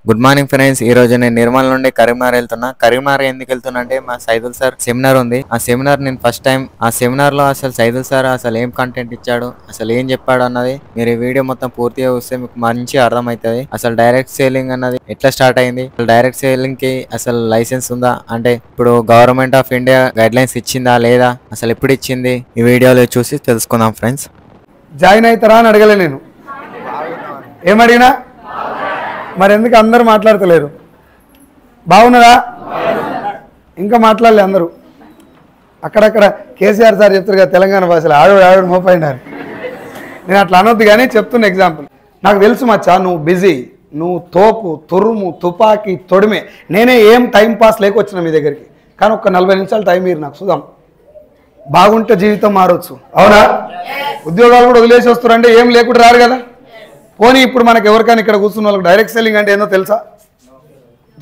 Good morning friends. ఈ రోజు నేను నిర్మల్ నుండి కరీంనగర్ వెళ్తున్నా. కరీంనగర్ ఎందుకు వెళ్తున్నా అంటే మా సైదుల్ సార్ సెమినార్ ఉంది. ఆ సెమినార్ నేను ఫస్ట్ టైం ఆ సెమినార్ లో అసలు సైదుల్ సార్ అసలు ఏం కంటెంట్ ఇచ్చాడు, అసలు ఏం చెప్పాడు అన్నది మీరు ఈ వీడియో మొత్తం పూర్తిగా చూస్తే మీకు మంచి అర్థమవుతుంది. అసలు డైరెక్ట్ సేలింగ్ అన్నది ఎట్లా స్టార్ట్ అయింది, డైరెక్ట్ సేలింగ్ కి అసలు లైసెన్స్ ఉందా, అంటే ఇప్పుడు government of India guide lines ఇచ్చిందా లేదా, అసలు ఎప్పుడు ఇచ్చింది, ఈ వీడియోలో చూసి తెలుసుకుందాం ఫ్రెండ్స్. జాయిన్ అవుతారా అని అడగలే నేను. ఏమడిగినా మరి ఎందుకు అందరూ మాట్లాడతలేరు? బాగున్నదా? ఇంకా మాట్లాడలే అందరూ. అక్కడక్కడ కేసీఆర్ సార్ చెప్తారు కదా తెలంగాణ భాషలో ఆవిడ మోపైనారు. నేను అట్లా అనొద్దు కానీ చెప్తున్న ఎగ్జాంపుల్. నాకు తెలుసు మచ్చా నువ్వు బిజీ, నువ్వు తోపు తురుము తుపాకీ తొడిమే. నేనే ఏం టైం పాస్ లేకొచ్చిన మీ దగ్గరికి, కానీ ఒక్క 40 నిమిషాలు టైం మీరు నాకు చూద్దాం. బాగుంటే జీవితం మారవచ్చు, అవునా? ఉద్యోగాలు కూడా వదిలేసి వస్తారంటే ఏం లేకుండా రారు కదా. పోనీ ఇప్పుడు మనకు ఎవరికైనా ఇక్కడ కూర్చున్న వాళ్ళకి డైరెక్ట్ సెల్లింగ్ అంటే ఏందో తెలుసా?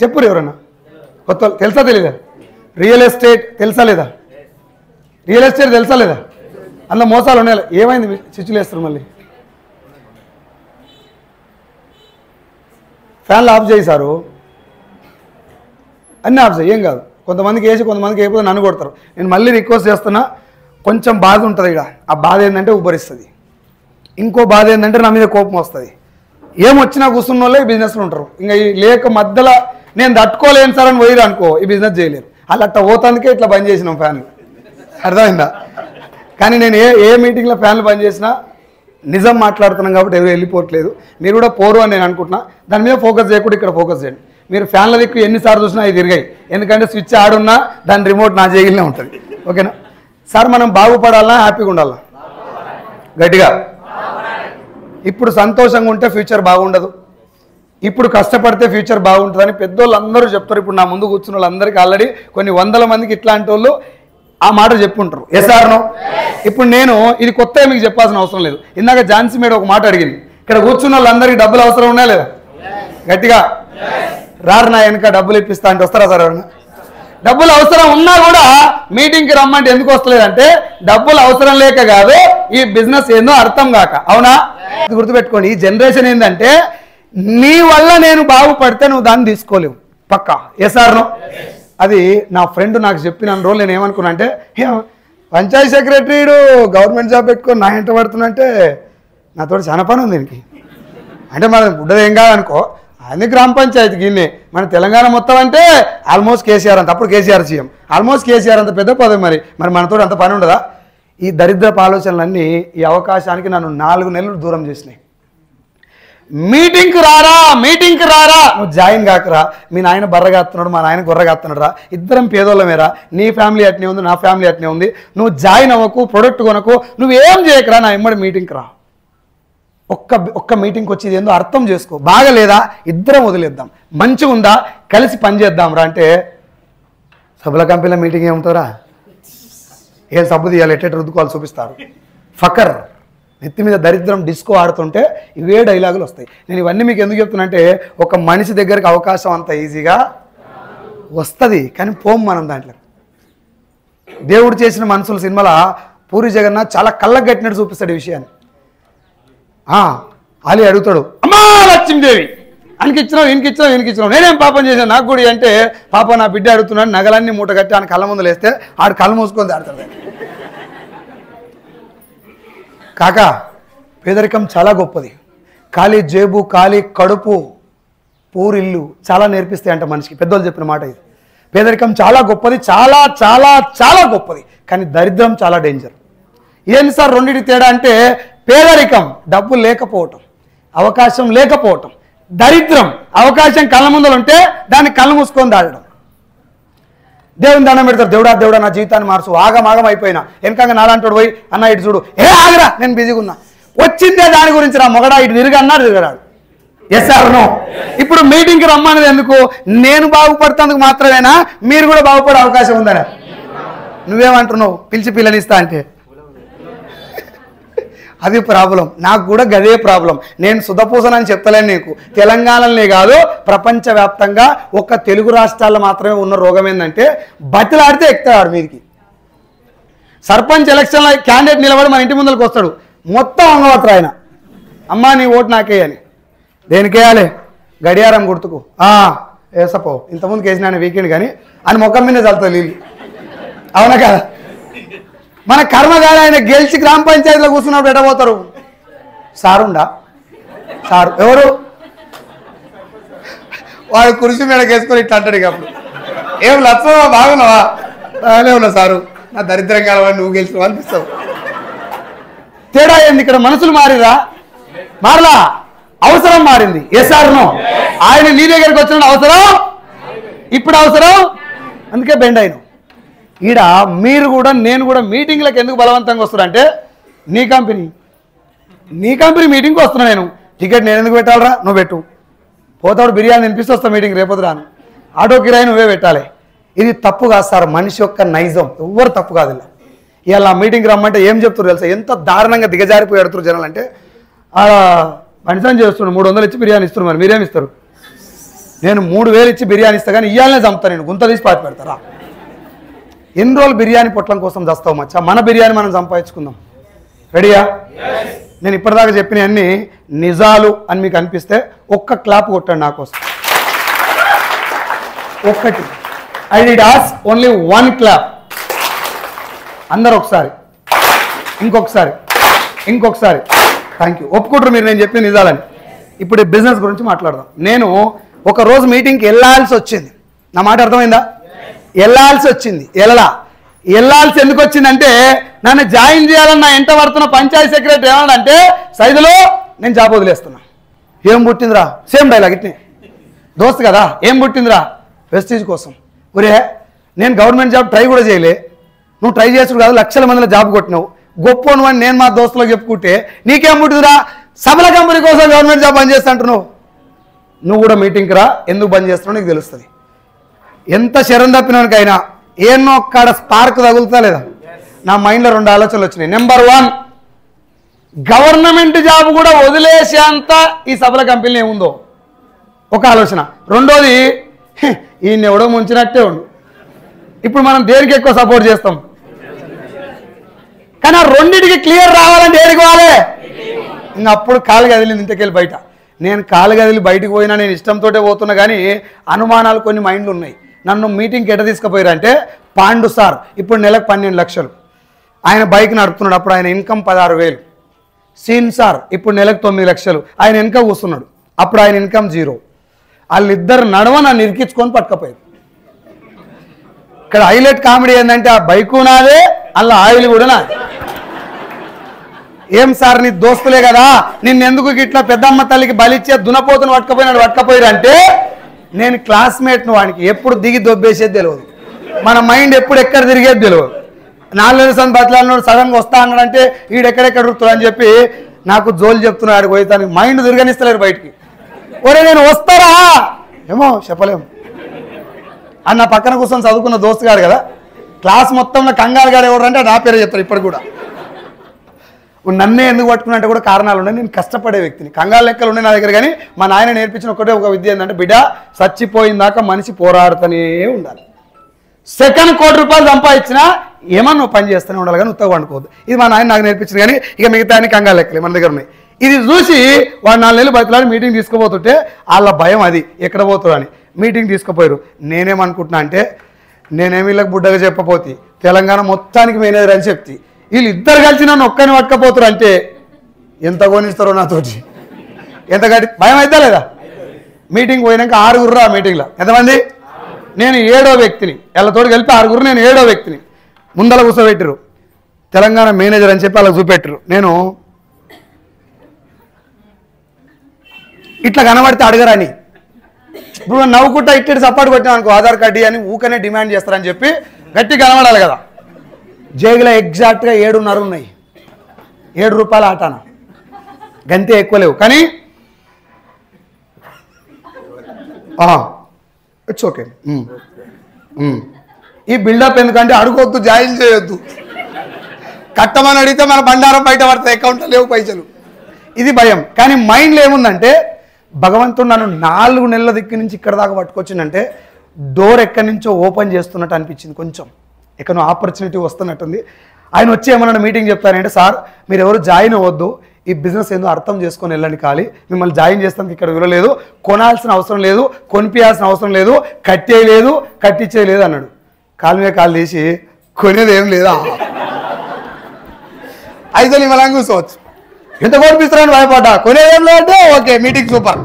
చెప్పురు ఎవరన్నా. కొత్త తెలుసా తెలీదా? రియల్ ఎస్టేట్ తెలుసా లేదా? రియల్ ఎస్టేట్ తెలుసా లేదా? అందులో మోసాలు ఉన్నాయి. ఏమైంది చిచ్చులు వేస్తారు మళ్ళీ? ఫ్యాన్లు ఆఫ్ చేశారు, అన్నీ ఆఫ్ చేయి, ఏం కాదు. కొంతమందికి వేసి కొంతమందికి వేయకపోతే నన్ను కొడతారు. నేను మళ్ళీ రిక్వెస్ట్ చేస్తున్నా, కొంచెం బాధ ఉంటుంది ఇక్కడ. ఆ బాధ ఏంటంటే ఉబ్బరిస్తుంది. ఇంకో బాధ ఏంటంటే నా మీద కోపం వస్తుంది. ఏమొచ్చినా కూర్చున్న వాళ్ళే ఈ బిజినెస్లో ఉంటారు. ఇంకా ఈ లేక మధ్యలో నేను తట్టుకోలేను సార్ అని పోయిరు అనుకో, ఈ బిజినెస్ చేయలేరు. అలా అట్లా పోతానికే ఇట్లా బంద్ చేసినాం ఫ్యాన్లు, అర్థమైందా? కానీ నేను ఏ మీటింగ్లో ఫ్యాన్లు బంద్ చేసినా నిజం మాట్లాడుతున్నాం కాబట్టి ఎవరు వెళ్ళిపోవట్లేదు. మీరు కూడా పోరు అని నేను అనుకుంటున్నా. దాని మీద ఫోకస్ చేయకుండా ఇక్కడ ఫోకస్ చేయండి. మీరు ఫ్యాన్ల దిక్కు ఎన్నిసార్లు చూసినా అవి తిరిగాయి, ఎందుకంటే స్విచ్ ఆడున్నా దాని రిమోట్ నా జైలునే ఉంటుంది. ఓకేనా సార్? మనం బాగుపడాలన్నా హ్యాపీగా ఉండాలా? గట్టిగా. ఇప్పుడు సంతోషంగా ఉంటే ఫ్యూచర్ బాగుండదు, ఇప్పుడు కష్టపడితే ఫ్యూచర్ బాగుంటుందని పెద్దోళ్ళు అందరూ చెప్తారు. ఇప్పుడు నా ముందు కూర్చున్న వాళ్ళందరికీ ఆల్రెడీ కొన్ని 100 మందికి ఇట్లాంటి వాళ్ళు ఆ మాట చెప్పుంటారు. ఎస్ఆర్నో? ఇప్పుడు నేను ఇది కొత్త మీకు చెప్పాల్సిన అవసరం లేదు. ఇందాక ఝాన్సీ మేడం ఒక మాట అడిగింది, ఇక్కడ కూర్చున్న వాళ్ళందరికీ డబ్బులు అవసరం ఉన్నాయా లేదా? గట్టిగా రారు. నా వెనక డబ్బులు ఇప్పిస్తా అంటే వస్తారా సార్ ఎవరన్నా? డబ్బులు అవసరం ఉన్నా కూడా మీటింగ్కి రమ్మంటే ఎందుకు వస్తలేదంటే డబ్బులు అవసరం లేక కాదు, ఈ బిజినెస్ ఏందో అర్థం కాక. అవునా? గుర్తుపెట్టుకోండి, ఈ జనరేషన్ ఏంటంటే నీ వల్ల నేను బాగుపడితే నువ్వు దాన్ని తీసుకోలేవు. పక్కా ఎస్ఆర్నో? అది నా ఫ్రెండ్ నాకు చెప్పిన రోజులు నేను ఏమనుకున్నా అంటే, పంచాయతీ సెక్రటరీడు గవర్నమెంట్ జాబ్ పెట్టుకొని నా ఎంట పడుతున్నంటే నాతో చాలా పని ఉంది దీనికి. అంటే మనం బుడ్డది ఏం కాదనుకో, అన్ని గ్రామ పంచాయతీకి ఇన్నే. మన తెలంగాణ మొత్తం అంటే ఆల్మోస్ట్ కేసీఆర్ అంత, అప్పుడు కేసీఆర్ సీఎం, ఆల్మోస్ట్ కేసీఆర్ అంత పెద్ద పదవి. మరి మనతో అంత పని ఉండదా? ఈ దరిద్రపు ఆలోచనలన్నీ ఈ అవకాశానికి నన్ను 4 నెలలు దూరం చేసినాయి. మీటింగ్కి రారా, మీటింగ్కి రారా, నువ్వు జాయిన్ కాకరా. మీ నాయన బర్రగాస్తున్నాడు, మా నాయన గొర్రగాస్తున్నాడు రా, ఇద్దరం పేదోళ్ళమేరా. నీ ఫ్యామిలీ అట్నే ఉంది, నా ఫ్యామిలీ అట్నే ఉంది. నువ్వు జాయిన్ అవ్వకు, ప్రొడక్ట్ కొనకు, నువ్వేం చేయకరా, నా ఎమ్మడి మీటింగ్కి రా. ఒక్క మీటింగ్కి వచ్చేది ఏందో అర్థం చేసుకో. బాగలేదా ఇద్దరం వదిలేద్దాం, మంచిగా ఉందా కలిసి పనిచేద్దాం రా అంటే సభల కంపెనీల మీటింగ్ ఏముంటారా? ఏం సబ్బు తీయాలి, ఎట్ట రుద్దుకోవాలి చూపిస్తారు. ఫకర్ నెత్తి మీద దరిద్రం డిస్కో ఆడుతుంటే ఇవే డైలాగులు వస్తాయి. నేను ఇవన్నీ మీకు ఎందుకు చెప్తున్నా, ఒక మనిషి దగ్గరికి అవకాశం అంత ఈజీగా వస్తుంది, కానీ పోం మనం దాంట్లో. దేవుడు చేసిన మనుషుల సినిమాలో పూరి జగన్నాథ్ చాలా కళ్ళకు కట్టినట్టు చూపిస్తాడు ఈ విషయాన్ని. అలీ అడుగుతాడు, అమ్మా లక్ష్మీదేవి ఆయనకి ఇచ్చినావు నేనేం పాపం చేశాను నాకు కూడా అంటే, పాప నా బిడ్డ అడుగుతున్నాడు, నగలన్నీ మూట కట్టి ఆయన కళ్ళ ముందు లేస్తే ఆడు కళ్ళు మూసుకొని ఆడతాడు. కాకా పేదరికం చాలా గొప్పది. ఖాళీ జేబు, ఖాళీ కడుపు, పూరిల్లు చాలా నేర్పిస్తాయి అంట మనిషికి. పెద్దోళ్ళు చెప్పిన మాట ఇది. పేదరికం చాలా గొప్పది, చాలా చాలా చాలా గొప్పది, కానీ దరిద్రం చాలా డేంజర్. ఏంటి సార్ రెండింటి తేడా అంటే, పేదరికం డబ్బు లేకపోవటం, అవకాశం లేకపోవటం. దరిద్రం అవకాశం కళ్ళ ముందలు ఉంటే దాన్ని కళ్ళు మూసుకొని దాడడం. దేవుని దండం పెడతారు, దేవుడా నా జీవితాన్ని మార్చు. ఆగం అయిపోయినా వెనకంగా నాలాంటి పోయి అన్న ఇటు చూడు, ఆగరా నేను బిజీగా ఉన్నా, వచ్చిందే దాని గురించి రా మొగడా, ఇటు తిరగరాడు. ఎస్ఆర్నో? ఇప్పుడు మీటింగ్కి రమ్మన్నది ఎందుకు? నేను బాగుపడుతందుకు మాత్రమేనా, మీరు కూడా బాగుపడే అవకాశం ఉందనే. నువ్వేమంటున్నావు పిలిచి పిల్లనిస్తా అంటే? అది ప్రాబ్లం. నాకు కూడా గదే ప్రాబ్లం. నేను సుధపూసనని చెప్తలేను నీకు. తెలంగాణలోనే కాదు ప్రపంచవ్యాప్తంగా ఒక్క తెలుగు రాష్ట్రాల్లో మాత్రమే ఉన్న రోగం ఏంటంటే బతిలాడితే ఎక్కుతాడు మీదికి. సర్పంచ్ ఎలక్షన్లో క్యాండిడేట్ నిలబడి మన ఇంటి ముందరికి వస్తాడు, మొత్తం అంగవత్ర ఆయన, అమ్మా నీ ఓటు నాకేయాలి. దేనికేయాలి? గడియారం గుర్తుకు వేసపో ఇంతకుముందుకు వేసిన ఆయన వీకెండ్ కానీ ఆయన ముఖం మీద చల్లుతుంది నీళ్ళు. అవునా కదా? మన కర్మగాలి ఆయన గెలిచి గ్రామ పంచాయతీలో కూర్చున్నప్పుడు ఎడబోతారు. సారుండా సారు ఎవరు వాడు కుర్చీ మీదకి వేసుకొని ఇట్లా అంటాడు. ఇక అప్పుడు ఏం లచ్చవా బాగున్నావా? బాగానే ఉన్నా సారు, నా దరిద్రం కావాలని నువ్వు గెలిచినావు అనిపిస్తావు. తేడా ఏంది ఇక్కడ? మనసులు మారిరా? మారలా, అవసరం మారింది. Yes or no? ఆయన నీ దగ్గరికి వచ్చిన అవసరం ఇప్పుడు అవసరం, అందుకే బెండ్ అయిన. ఈడ మీరు కూడా నేను కూడా మీటింగ్లకు ఎందుకు బలవంతంగా వస్తున్నారంటే నీ కంపెనీ మీటింగ్కి వస్తున్నా నేను. టికెట్ నేను ఎందుకు పెట్టాలరా? నువ్వు పెట్టు. పోతాడు బిర్యానీ తినిపిస్తూ వస్తా మీటింగ్, రేపొద్దు రాను. ఆటో కిరాయి నువ్వే పెట్టాలి. ఇది తప్పు కాదు సార్, మనిషి యొక్క నైజం. ఎవ్వరు తప్పు కాదు. ఇలా మీటింగ్కి రమ్మంటే ఏం చెప్తారు తెలుసా? ఎంత దారుణంగా దిగజారిపోయి అడుగుతారు జనాలు అంటే, పనిసం చేస్తున్నాడు 300 ఇచ్చి బిర్యానీ ఇస్తున్నారు, మరి మీరేమి ఇస్తారు? నేను 3000 ఇచ్చి బిర్యానీ ఇస్తా కానీ ఇయ్యాలనే చంపుతాను, నేను గుంత తీసి పాతి పెడతారా? ఎన్ని రోజులు బిర్యానీ పొట్లం కోసం చస్తావు మచ్చా? మన బిర్యానీ మనం సంపాదించుకుందాం. రెడీయా? నేను ఇప్పటిదాకా చెప్పిన అన్ని నిజాలు అని మీకు అనిపిస్తే ఒక్క క్లాప్ కొట్టండి నా కోసం. ఒక్కటి. I need us only 1 clap. అందరు ఒకసారి, ఇంకొకసారి. Thank you. ఒప్పుకుంటారు మీరు నేను చెప్పిన నిజాలని. ఇప్పుడు బిజినెస్ గురించి మాట్లాడదాం. నేను ఒకరోజు మీటింగ్కి వెళ్ళాల్సి వచ్చింది. నా మాట అర్థమైందా? వెళ్ళాల్సి వచ్చింది. వెళ్ళాల్సి ఎందుకు వచ్చిందంటే, నన్ను జాయిన్ చేయాలని నా ఎంట పడుతున్న పంచాయతీ సెక్రటరీ ఏమన్నాడంటే, సైదులో నేను జాబ్ వదిలేస్తున్నా. ఏం పుట్టిందిరా? సేమ్ డైలాగ్ ఇట్నే. దోస్తు కదా, ఏం పుట్టిందిరా? వెస్టీజ్ కోసం. ఒరే నేను గవర్నమెంట్ జాబ్ ట్రై కూడా చేయలే, నువ్వు ట్రై చేసుడు కాదు, లక్షల మందిలో జాబ్ కొట్టినావు, గొప్పను అని నేను మా దోస్తులకు చెప్పుకుంటే నీకేం పుట్టిందిరా? సబల కంపెనీ కోసం గవర్నమెంట్ జాబ్ బంద్ చేస్తా అంటున్నావు. నువ్వు కూడా మీటింగ్కి రా, ఎందుకు బంద్ చేస్తున్నావు నీకు తెలుస్తుంది. ఎంత శరం తప్పినకైనా ఏన్నో ఒక్కడ స్పార్క్ తగులుతా లేదా? నా మైండ్లో 2 ఆలోచనలు వచ్చినాయి. నెంబర్ 1, గవర్నమెంట్ జాబ్ కూడా వదిలేసేంత ఈ సబల కంపెనీలో ఏముందో ఒక ఆలోచన. రెండోది, ఈయన ఎవడో ముంచినట్టే ఉండు. ఇప్పుడు మనం దేనికి ఎక్కువ సపోర్ట్ చేస్తాం? కానీ ఆ రెండింటికి క్లియర్ రావాలంటే ఏడికి పోవాలి? ఇంకా అప్పుడు కాలు కదిలింది ఇంతకెళ్ళి బయట. నేను కాలు కదిలి బయటకు పోయినా, నేను ఇష్టంతో పోతున్నా, కానీ అనుమానాలు కొన్ని మైండ్లు ఉన్నాయి. నన్ను మీటింగ్కి ఎట తీసుకుపోయారంటే, పాండు సార్ ఇప్పుడు నెలకు 12 లక్షలు, ఆయన బైక్ నడుపుతున్నాడు, అప్పుడు ఆయన ఇన్కమ్ 16,000. సీన్ సార్ ఇప్పుడు నెలకు 9 లక్షలు, ఆయన వెనక కూర్చున్నాడు, అప్పుడు ఆయన ఇన్కమ్ 0. వాళ్ళిద్దరు నడవ నన్ను ఇరికించుకొని పట్టుకపోయారు. ఇక్కడ హైలైట్ కామెడీ ఏంటంటే, ఆ బైకు నాదే, అలా ఆయిల్ కూడా నాదే. ఏం సార్ నీ దోస్తులే కదా, నిన్నెందుకు ఇట్లా పెద్దమ్మ తల్లికి బలిచ్చే దునపోతును పట్టుకపోయారు అంటే, నేను క్లాస్మేట్ను, వానికి ఎప్పుడు దిగి దొబ్బేసేది తెలియదు, మన మైండ్ ఎప్పుడు ఎక్కడ తిరిగేది తెలియదు. 4 నిమిషాలు బతలాడినోడు సడన్గా వస్తా అన్నాడంటే వీడెక్కడెక్కడ ఉడుతున్నా అని చెప్పి నాకు జోలు చెప్తున్నాడు. పోయి తనకి మైండ్ తిరగనిస్తలేరు బయటికి. ఒరే నేను వస్తారా ఏమో చెప్పలేము అన్న పక్కన కూర్చొని చదువుకున్న దోస్తు గారు కదా, క్లాస్ మొత్తంలో కంగారు గారు ఎవరు అంటే నా పేరే చెప్తారు ఇప్పుడు కూడా. నన్నే ఎందుకు పట్టుకున్నట్టే కూడా కారణాలు ఉన్నాయి. నేను కష్టపడే వ్యక్తిని, కంగారు లెక్కలు ఉన్నాయి నా దగ్గర. కానీ మా నాయన నేర్పించిన ఒక విద్య ఏంటంటే, బిడ్డ చచ్చిపోయిందాకా మనిషి పోరాడుతూనే ఉండాలి. సెకండ్ ₹1,00,00,000 సంపాదించినా ఏమన్నా నువ్వు పని చేస్తూనే ఉండాలి, కానీ ఉత్తగా వండుకోవద్దు. ఇది మా నాయన నాకు నేర్పించింది. కానీ ఇక మిగతా అన్ని కంగారు లెక్కలే మన దగ్గర ఉన్నాయి. ఇది చూసి వాడు 4 నెలలు బతిలాడి మీటింగ్ తీసుకుపోతుంటే వాళ్ళ భయం అది ఎక్కడ పోతారు అని మీటింగ్ తీసుకుపోయారు. నేనేమనుకుంటున్నా అంటే, నేనేమి వీళ్ళకి బుడ్డగా చెప్పపోతే తెలంగాణ మొత్తానికి మేనేజర్ అని చెప్తే, వీళ్ళు ఇద్దరు కలిసి నన్ను ఒక్కని పట్టుకపోతారు అంటే ఎంత కొనిస్తారో నాతోటి, ఎంత గట్టి భయం అవుతా లేదా? మీటింగ్ పోయినాక 6 ఆ మీటింగ్లో ఎంతమంది? నేను 7వ వ్యక్తిని, వీళ్ళతోటి కలిపి 6, నేను 7వ వ్యక్తిని. ముందర కూర్చోబెట్టారు, తెలంగాణ మేనేజర్ అని చెప్పి అలా చూపెట్టరు. నేను ఇట్లా కనబడితే అడగరని, ఇప్పుడు నవ్వుకుంటా ఇట్టి సపోర్ట్ కొట్టినా అనుకో, ఆధార్ కార్డు అని ఊకనే డిమాండ్ చేస్తారని చెప్పి గట్టి కనబడాలి కదా. జేగులో ఎగ్జాక్ట్గా 7.5 ఉన్నాయి, ₹7 ఆటాన, గంతే ఎక్కువ లేవు. కానీ ఇట్స్ ఓకే. ఈ బిల్డప్ ఎందుకంటే అడుగొద్దు, జాయిన్ చేయొద్దు, కట్టమని అడిగితే మన బండారం బయట పడతాయి, అకౌంట్లో లేవు పైసలు. ఇది భయం. కానీ మైండ్లో ఏముందంటే, భగవంతుడు నన్ను 4 నెలల దిక్కు నుంచి ఇక్కడ దాకా పట్టుకొచ్చిందంటే డోర్ ఎక్కడి నుంచో ఓపెన్ చేస్తున్నట్టు అనిపించింది. కొంచెం ఎక్కడో ఆపర్చునిటీ వస్తున్నట్టుంది. ఆయన వచ్చి ఏమన్నా మీటింగ్ చెప్తానంటే, సార్ మీరు ఎవరు జాయిన్ అవ్వద్దు, ఈ బిజినెస్ ఏందో అర్థం చేసుకొని వెళ్ళండి. ఖాళీ మిమ్మల్ని జాయిన్ చేస్తానికి ఇక్కడ విలువ లేదు, కొనాల్సిన అవసరం లేదు, కొనిపించాల్సిన అవసరం లేదు, కట్టేయలేదు, కట్టించేయలేదు అన్నాడు. కాలు మీద కాలు తీసి కొనేది ఏం లేదా అయితే నీ మళ్ళీ కూర్చోవచ్చు. ఎంత కొనిపిస్తారని భయపడ్డా, కొనేదేం లేదంటే ఓకే మీటింగ్ సూపర్,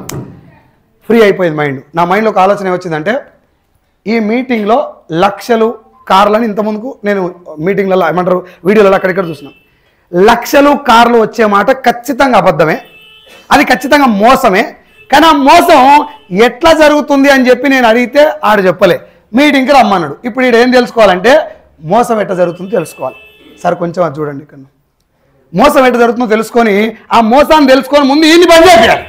ఫ్రీ అయిపోయింది మైండ్. నా మైండ్లో ఒక ఆలోచన ఏమొచ్చిందంటే ఈ మీటింగ్లో లక్షలు కార్లని ఇంతకుముందుకు నేను మీటింగ్లలో ఏమంటారు వీడియోలలో అక్కడిక్కడ చూసినాను. లక్షలు కార్లు వచ్చే మాట ఖచ్చితంగా అబద్ధమే, అది ఖచ్చితంగా మోసమే. కానీ ఆ మోసం ఎట్లా జరుగుతుంది అని చెప్పి నేను అడిగితే ఆడు చెప్పలే, మీటింగ్కి రమ్మన్నాడు. ఇప్పుడు ఈడు ఏం తెలుసుకోవాలంటే మోసం ఎట్లా జరుగుతుందో తెలుసుకోవాలి. సార్ కొంచెం అది చూడండి, ఇక్కడ మోసం ఎట్లా జరుగుతుందో తెలుసుకొని ఆ మోసాన్ని తెలుసుకొని ముందు ఈయన్ని పని చేయాలి,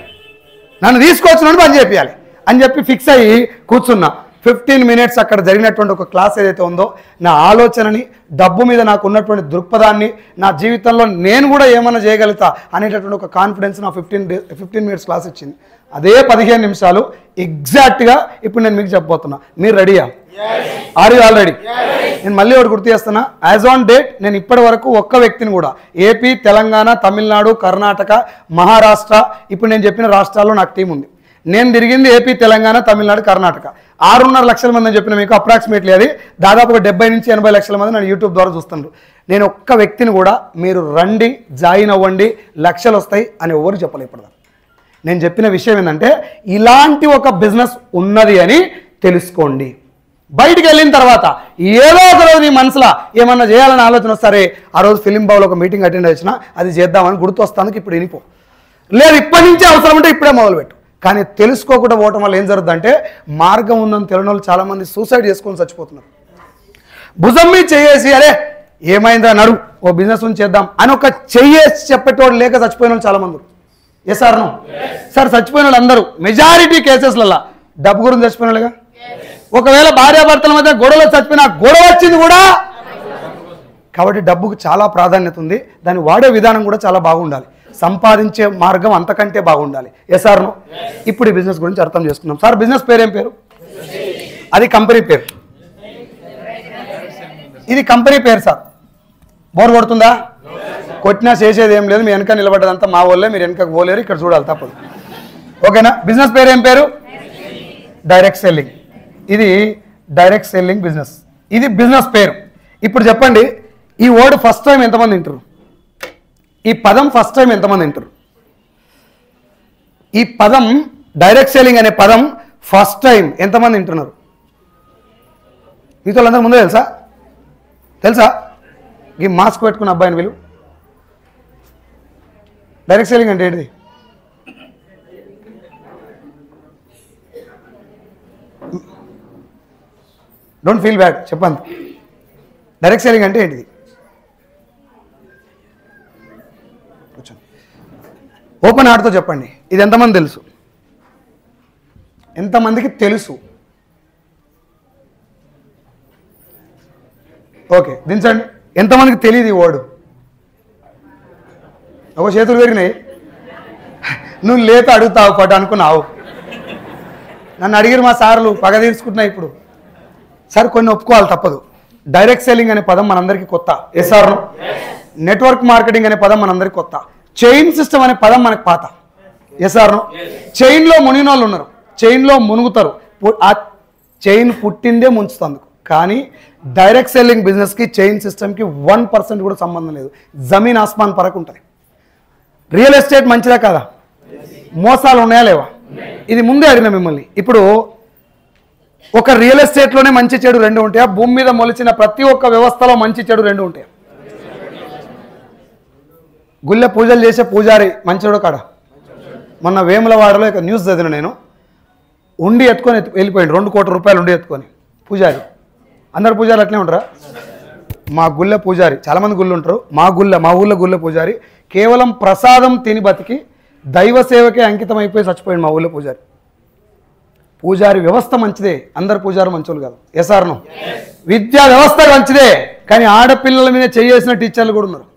నన్ను తీసుకొచ్చినట్టు పని చేయాలి అని చెప్పి ఫిక్స్ అయ్యి కూర్చున్నా. 15 minutes అక్కడ జరిగినటువంటి ఒక క్లాస్ ఏదైతే ఉందో నా ఆలోచనని, డబ్బు మీద నాకు ఉన్నటువంటి దృక్పథాన్ని, నా జీవితంలో నేను కూడా ఏమన్నా చేయగలుగుతా అనేటటువంటి ఒక కాన్ఫిడెన్స్ నా 15 minutes క్లాస్ ఇచ్చింది. అదే 15 నిమిషాలు ఎగ్జాక్ట్గా ఇప్పుడు నేను మీకు చెప్పబోతున్నా. మీరు రెడీయా? Are you all ready? నేను మళ్ళీ ఒకటి గుర్తు చేస్తున్నా. యాజ్ ఆన్ డేట్ నేను ఇప్పటి వరకు ఒక్క వ్యక్తిని కూడా ఏపీ, తెలంగాణ, తమిళనాడు, కర్ణాటక, మహారాష్ట్ర, ఇప్పుడు నేను చెప్పిన రాష్ట్రాల్లో నాకు టీం ఉంది. నేను తిరిగింది ఏపీ, తెలంగాణ, తమిళనాడు, కర్ణాటక. 6.5 లక్షల మంది అని చెప్పిన మీకు అప్రాక్సిమేట్లీ అది దాదాపు 70 నుంచి 80 లక్షల మంది నన్ను యూట్యూబ్ ద్వారా చూస్తున్నారు. నేను ఒక్క వ్యక్తిని కూడా మీరు రండి, జాయిన్ అవ్వండి, లక్షలు వస్తాయి అని ఎవరు చెప్పలేదు ఇప్పుడు. నేను చెప్పిన విషయం ఏంటంటే ఇలాంటి ఒక బిజినెస్ ఉన్నది అని తెలుసుకోండి. బయటికి వెళ్ళిన తర్వాత ఏదో ఒక రోజు నీ మనసులో ఏమన్నా చేయాలని ఆలోచన వస్తారే, ఆ రోజు ఫిలిం బావులో ఒక మీటింగ్ అటెండ్ వచ్చినా అది చేద్దామని గుర్తు వస్తానికి ఇప్పుడు వినిపో, లేదు ఇప్పటి నుంచే అవసరం ఉంటే ఇప్పుడే మొదలుపెట్టు. కానీ తెలుసుకోకుండా పోవటం వల్ల ఏం జరుగుతుందంటే మార్గం ఉందని తెలియని వాళ్ళు చాలామంది సూసైడ్ చేసుకొని చచ్చిపోతున్నారు. భుజం మీద చేసి అరే ఏమైందా నడు ఓ బిజినెస్ నుంచి చేద్దాం అని ఒక చెయ్యేసి చెప్పేటోడు లేక చచ్చిపోయిన వాళ్ళు చాలామంది. Yes sir no sir? చచ్చిపోయిన వాళ్ళు అందరూ మెజారిటీ కేసెస్లలో డబ్బు గురించి చచ్చిపోయిన వాళ్ళుగా. ఒకవేళ భార్యాభర్తల మధ్య గొడవలు చచ్చిపోయిన గొడవ వచ్చింది కూడా. కాబట్టి డబ్బుకు చాలా ప్రాధాన్యత ఉంది, దాన్ని వాడే విధానం కూడా చాలా బాగుండాలి, సంపాదించే మార్గం అంతకంటే బాగుండాలి. Yes sir no? ఇప్పుడు ఈ బిజినెస్ గురించి అర్థం చేసుకున్నాం. సార్ బిజినెస్ పేరు ఏం పేరు? అది కంపెనీ పేరు, ఇది కంపెనీ పేరు. సార్ బోర్ కొడుతుందా? కొట్టినా చేసేది ఏం లేదు, మీ వెనక నిలబడ్డదంతా మా వాళ్ళే, మీరు వెనకకు పోలేరు, ఇక్కడ చూడాలి తప్పదు. ఓకేనా? బిజినెస్ పేరు ఏం పేరు? Direct selling. ఇది డైరెక్ట్ సెల్లింగ్ బిజినెస్, ఇది బిజినెస్ పేరు. ఇప్పుడు చెప్పండి ఈ వర్డ్ ఫస్ట్ టైం ఎంతమంది వింటారు? ఈ పదం ఫస్ట్ టైం ఎంతమంది వింటారు? ఈ పదం డైరెక్ట్ సెల్లింగ్ అనే పదం ఫస్ట్ టైం ఎంతమంది వింటున్నారు? మీతో వాళ్ళందరూ ముందే తెలుసా? ఈ మాస్క్ పెట్టుకున్న అబ్బాయిని వీళ్ళు డైరెక్ట్ సెల్లింగ్ అంటే ఏంటిది? డోంట్ ఫీల్ బ్యాడ్, చెప్పండి. డైరెక్ట్ సెల్లింగ్ అంటే ఏంటిది? ఓపెన్ హార్ట్తో చెప్పండి. ఇది ఎంతమంది తెలుసు? ఎంతమందికి తెలుసు? ఓకే దించండి. ఎంతమందికి తెలియదు ఈ వర్డ్? ఒక చేతులు పెరిగినాయి, నువ్వు లేత అడుగుతావు పట్టు అనుకున్నావు. నన్ను అడిగిరు మా సార్లు, పగ తీర్చుకుంటున్నా. ఇప్పుడు సార్ కొన్ని ఒప్పుకోవాలి తప్పదు. డైరెక్ట్ సెల్లింగ్ అనే పదం మనందరికీ కొత్త. Yes sir? నెట్వర్క్ మార్కెటింగ్ అనే పదం మనందరికీ కొత్త. చైన్ సిస్టమ్ అనే పదం మనకు పాత. Yes sir? చైన్లో మునిగిన వాళ్ళు ఉన్నారు, చైన్లో మునుగుతారు, ఆ చైన్ పుట్టిందే ముంచుతుంది. కానీ డైరెక్ట్ సెల్లింగ్ బిజినెస్కి చైన్ సిస్టమ్కి 1% కూడా సంబంధం లేదు. జమీన్ ఆస్మాన్ పరకు ఉంటుంది. రియల్ ఎస్టేట్ మంచిదా కాదా? మోసాలు ఉన్నాయా లేవా? ఇది ముందే అడిగిన మిమ్మల్ని. ఇప్పుడు ఒక రియల్ ఎస్టేట్లోనే మంచి చెడు రెండు ఉంటాయా? భూమి మీద మొలిచిన ప్రతి ఒక్క వ్యవస్థలో మంచి చెడు రెండు ఉంటాయా? గుళ్ళె పూజలు చేసే పూజారి మంచివాడు కాడ? మొన్న వేములవాడలో ఇక న్యూస్ చదివిన నేను, ఉండి ఎత్తుకొని వెళ్ళిపోయింది, 2 కోట్ల రూపాయలు ఉండి ఎత్తుకొని. పూజారి, అందరు పూజారి అట్లే ఉంటారా? మా గుళ్ళె పూజారి, చాలామంది గుళ్ళు ఉంటారు, మా ఊళ్ళో గుళ్ళె పూజారి కేవలం ప్రసాదం తిని బతికి దైవ సేవకే అంకితం అయిపోయి చచ్చిపోయింది మా ఊళ్ళో పూజారి. పూజారి వ్యవస్థ మంచిదే, అందరు పూజారు మంచోళ్ళు కాదు. Yes or no? విద్యా వ్యవస్థ మంచిదే, కానీ ఆడపిల్లల మీద చేసిన టీచర్లు కూడా ఉన్నారు.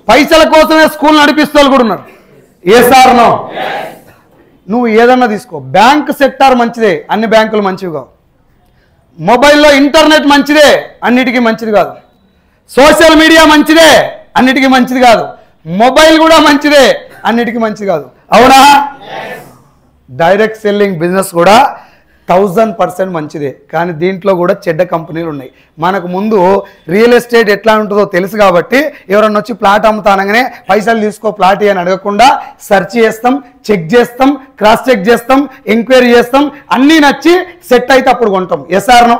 పైసల కోసమే స్కూల్ నడిపిస్తూ వాళ్ళు కూడా ఉన్నారు. Yes or no? నువ్వు ఏదన్నా తీసుకో, బ్యాంక్ సెక్టార్ మంచిదే, అన్ని బ్యాంకులు మంచివి కావు. మొబైల్లో ఇంటర్నెట్ మంచిదే, అన్నిటికీ మంచిది కాదు. సోషల్ మీడియా మంచిదే, అన్నిటికీ మంచిది కాదు. మొబైల్ కూడా మంచిదే, అన్నిటికీ మంచిది కాదు. అవునా? డైరెక్ట్ సెల్లింగ్ బిజినెస్ కూడా 1000% మంచిదే, కానీ దీంట్లో కూడా చెడ్డ కంపెనీలు ఉన్నాయి. మనకు ముందు రియల్ ఎస్టేట్ ఎట్లా ఉంటుందో తెలుసు కాబట్టి ఎవరన్నా వచ్చి ప్లాట్ అమ్ముతానగానే పైసలు తీసుకో ప్లాట్ అని అడగకుండా సెర్చ్ చేస్తాం, చెక్ చేస్తాం, క్రాస్ చెక్ చేస్తాం, ఎంక్వైరీ చేస్తాం, అన్నీ నచ్చి సెట్ అయితే అప్పుడు కొంటాం. Yes or no?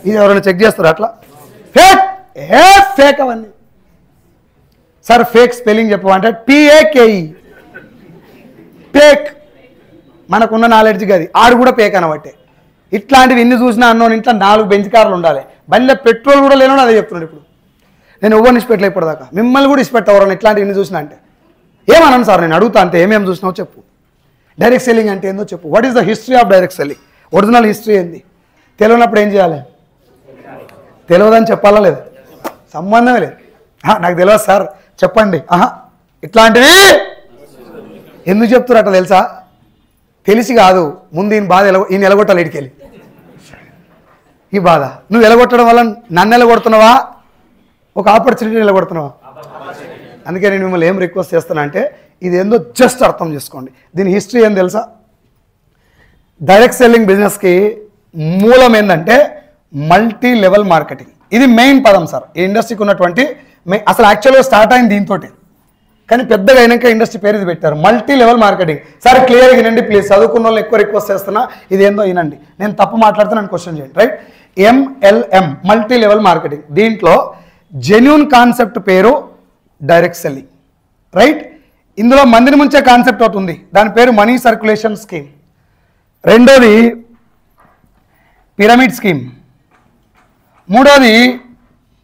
ఇది ఎవరైనా చెక్ చేస్తారు అట్లా? ఫేక్ ఫేక్ అవన్నీ. సార్ ఫేక్ స్పెల్లింగ్ చెప్పమంటే PAKE ఫేక్. మనకున్న నాలెడ్జ్కి అది ఆడు కూడా పేక్ అనబట్టే. ఇట్లాంటివి ఎన్ని చూసినా అన్నోని ఇంట్లో 4 బెంచ్ కార్లు ఉండాలి, బండిలో పెట్రోల్ కూడా లేనో అదే చెప్తున్నాడు. ఇప్పుడు నేను ఎవరిని ఇష్టపెట్టలే ఇప్పటిదాకా, మిమ్మల్ని కూడా ఇష్టపెట్టవరని ఇట్లాంటివి ఎన్ని చూసినా అంటే ఏమన్నాను సార్, నేను అడుగుతా అంతే, ఏమేమి చూసినావు చెప్పు. డైరెక్ట్ సెల్లింగ్ అంటే ఏందో చెప్పు. What is the history of direct selling? Original history ఏంది? తెలియనప్పుడు ఏం చేయాలి? తెలియదని చెప్పాలా లేదా? సంబంధమే లేదు. నాకు తెలియదు సార్ చెప్పండి. ఇట్లాంటివి ఎందుకు చెప్తున్నారు అట్లా తెలుసా? తెలిసి కాదు, ముందు ఈయన బాధ ఈయన ఎలగొట్టాలి. ఇడికెళ్ళి ఈ బాధ నువ్వు ఎలగొట్టడం వల్ల నన్ను ఎలగొడుతున్నావా, ఒక ఆపర్చునిటీ ఎలగొడుతున్నావా? అందుకే నేను మిమ్మల్ని ఏం రిక్వెస్ట్ చేస్తున్నా అంటే ఇది ఏందో జస్ట్ అర్థం చేసుకోండి. దీని హిస్టరీ ఏం తెలుసా? డైరెక్ట్ సెల్లింగ్ బిజినెస్కి మూలం ఏంటంటే మల్టీ లెవెల్ మార్కెటింగ్. ఇది మెయిన్ పదం సార్ ఈ ఇండస్ట్రీకి ఉన్నటువంటి. అసలు యాక్చువల్గా స్టార్ట్ అయింది దీంతో, కానీ పెద్దగా అయినాక ఇండస్ట్రీ పేరు ఇది పెట్టారు, మల్టీ లెవెల్ మార్కెటింగ్. సరే క్లియర్గా వినండి ప్లీజ్, చదువుకున్న వాళ్ళు ఎక్కువ రిక్వెస్ట్ చేస్తున్నా, ఇది ఏందో వినండి. నేను తప్పు మాట్లాడితే నన్ను క్వశ్చన్ చేయండి. Right? MLM multi level marketing. దీంట్లో జెన్యూన్ కాన్సెప్ట్ పేరు డైరెక్ట్ సెల్లింగ్. రైట్? ఇందులో మందిని ముంచే కాన్సెప్ట్ ఒకటి ఉంది, దాని పేరు మనీ సర్క్యులేషన్ స్కీమ్. రెండోది పిరమిడ్ స్కీమ్. మూడోది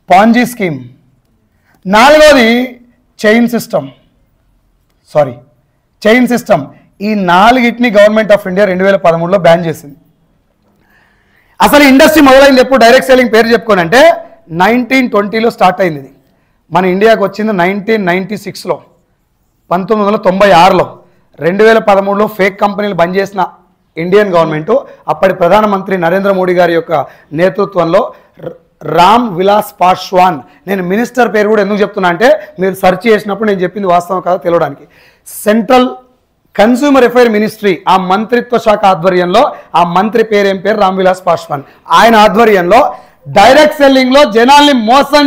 పాంజీ స్కీమ్. నాలుగోది చైన్ సిస్టమ్. ఈ 4ని గవర్నమెంట్ ఆఫ్ ఇండియా 2013లో బ్యాన్ చేసింది. అసలు ఇండస్ట్రీ మొదలైంది ఎప్పుడు డైరెక్ట్ సెల్లింగ్ పేరు చెప్పుకొని అంటే 1920లో స్టార్ట్ అయింది. ఇది మన ఇండియాకి వచ్చింది 1996లో, 1996లో. 2013లో ఫేక్ కంపెనీలు బంద్ చేసిన ఇండియన్ గవర్నమెంట్ అప్పటి ప్రధానమంత్రి నరేంద్ర మోడీ గారి యొక్క నేతృత్వంలో రామ్ విలాస్ పాస్వాన్, నేను మినిస్టర్ పేరు కూడా ఎందుకు చెప్తున్నా అంటే మీరు సెర్చ్ చేసినప్పుడు నేను చెప్పింది వాస్తవం కాదో తెలియడానికి, సెంట్రల్ కన్స్యూమర్ అఫైర్ మినిస్ట్రీ ఆ మంత్రిత్వ శాఖ ఆధ్వర్యంలో, ఆ మంత్రి పేరు ఏం పేరు రామ్ విలాస్ పాస్వాన్, ఆయన ఆధ్వర్యంలో డైరెక్ట్ సెల్లింగ్లో జనాల్ని మోసం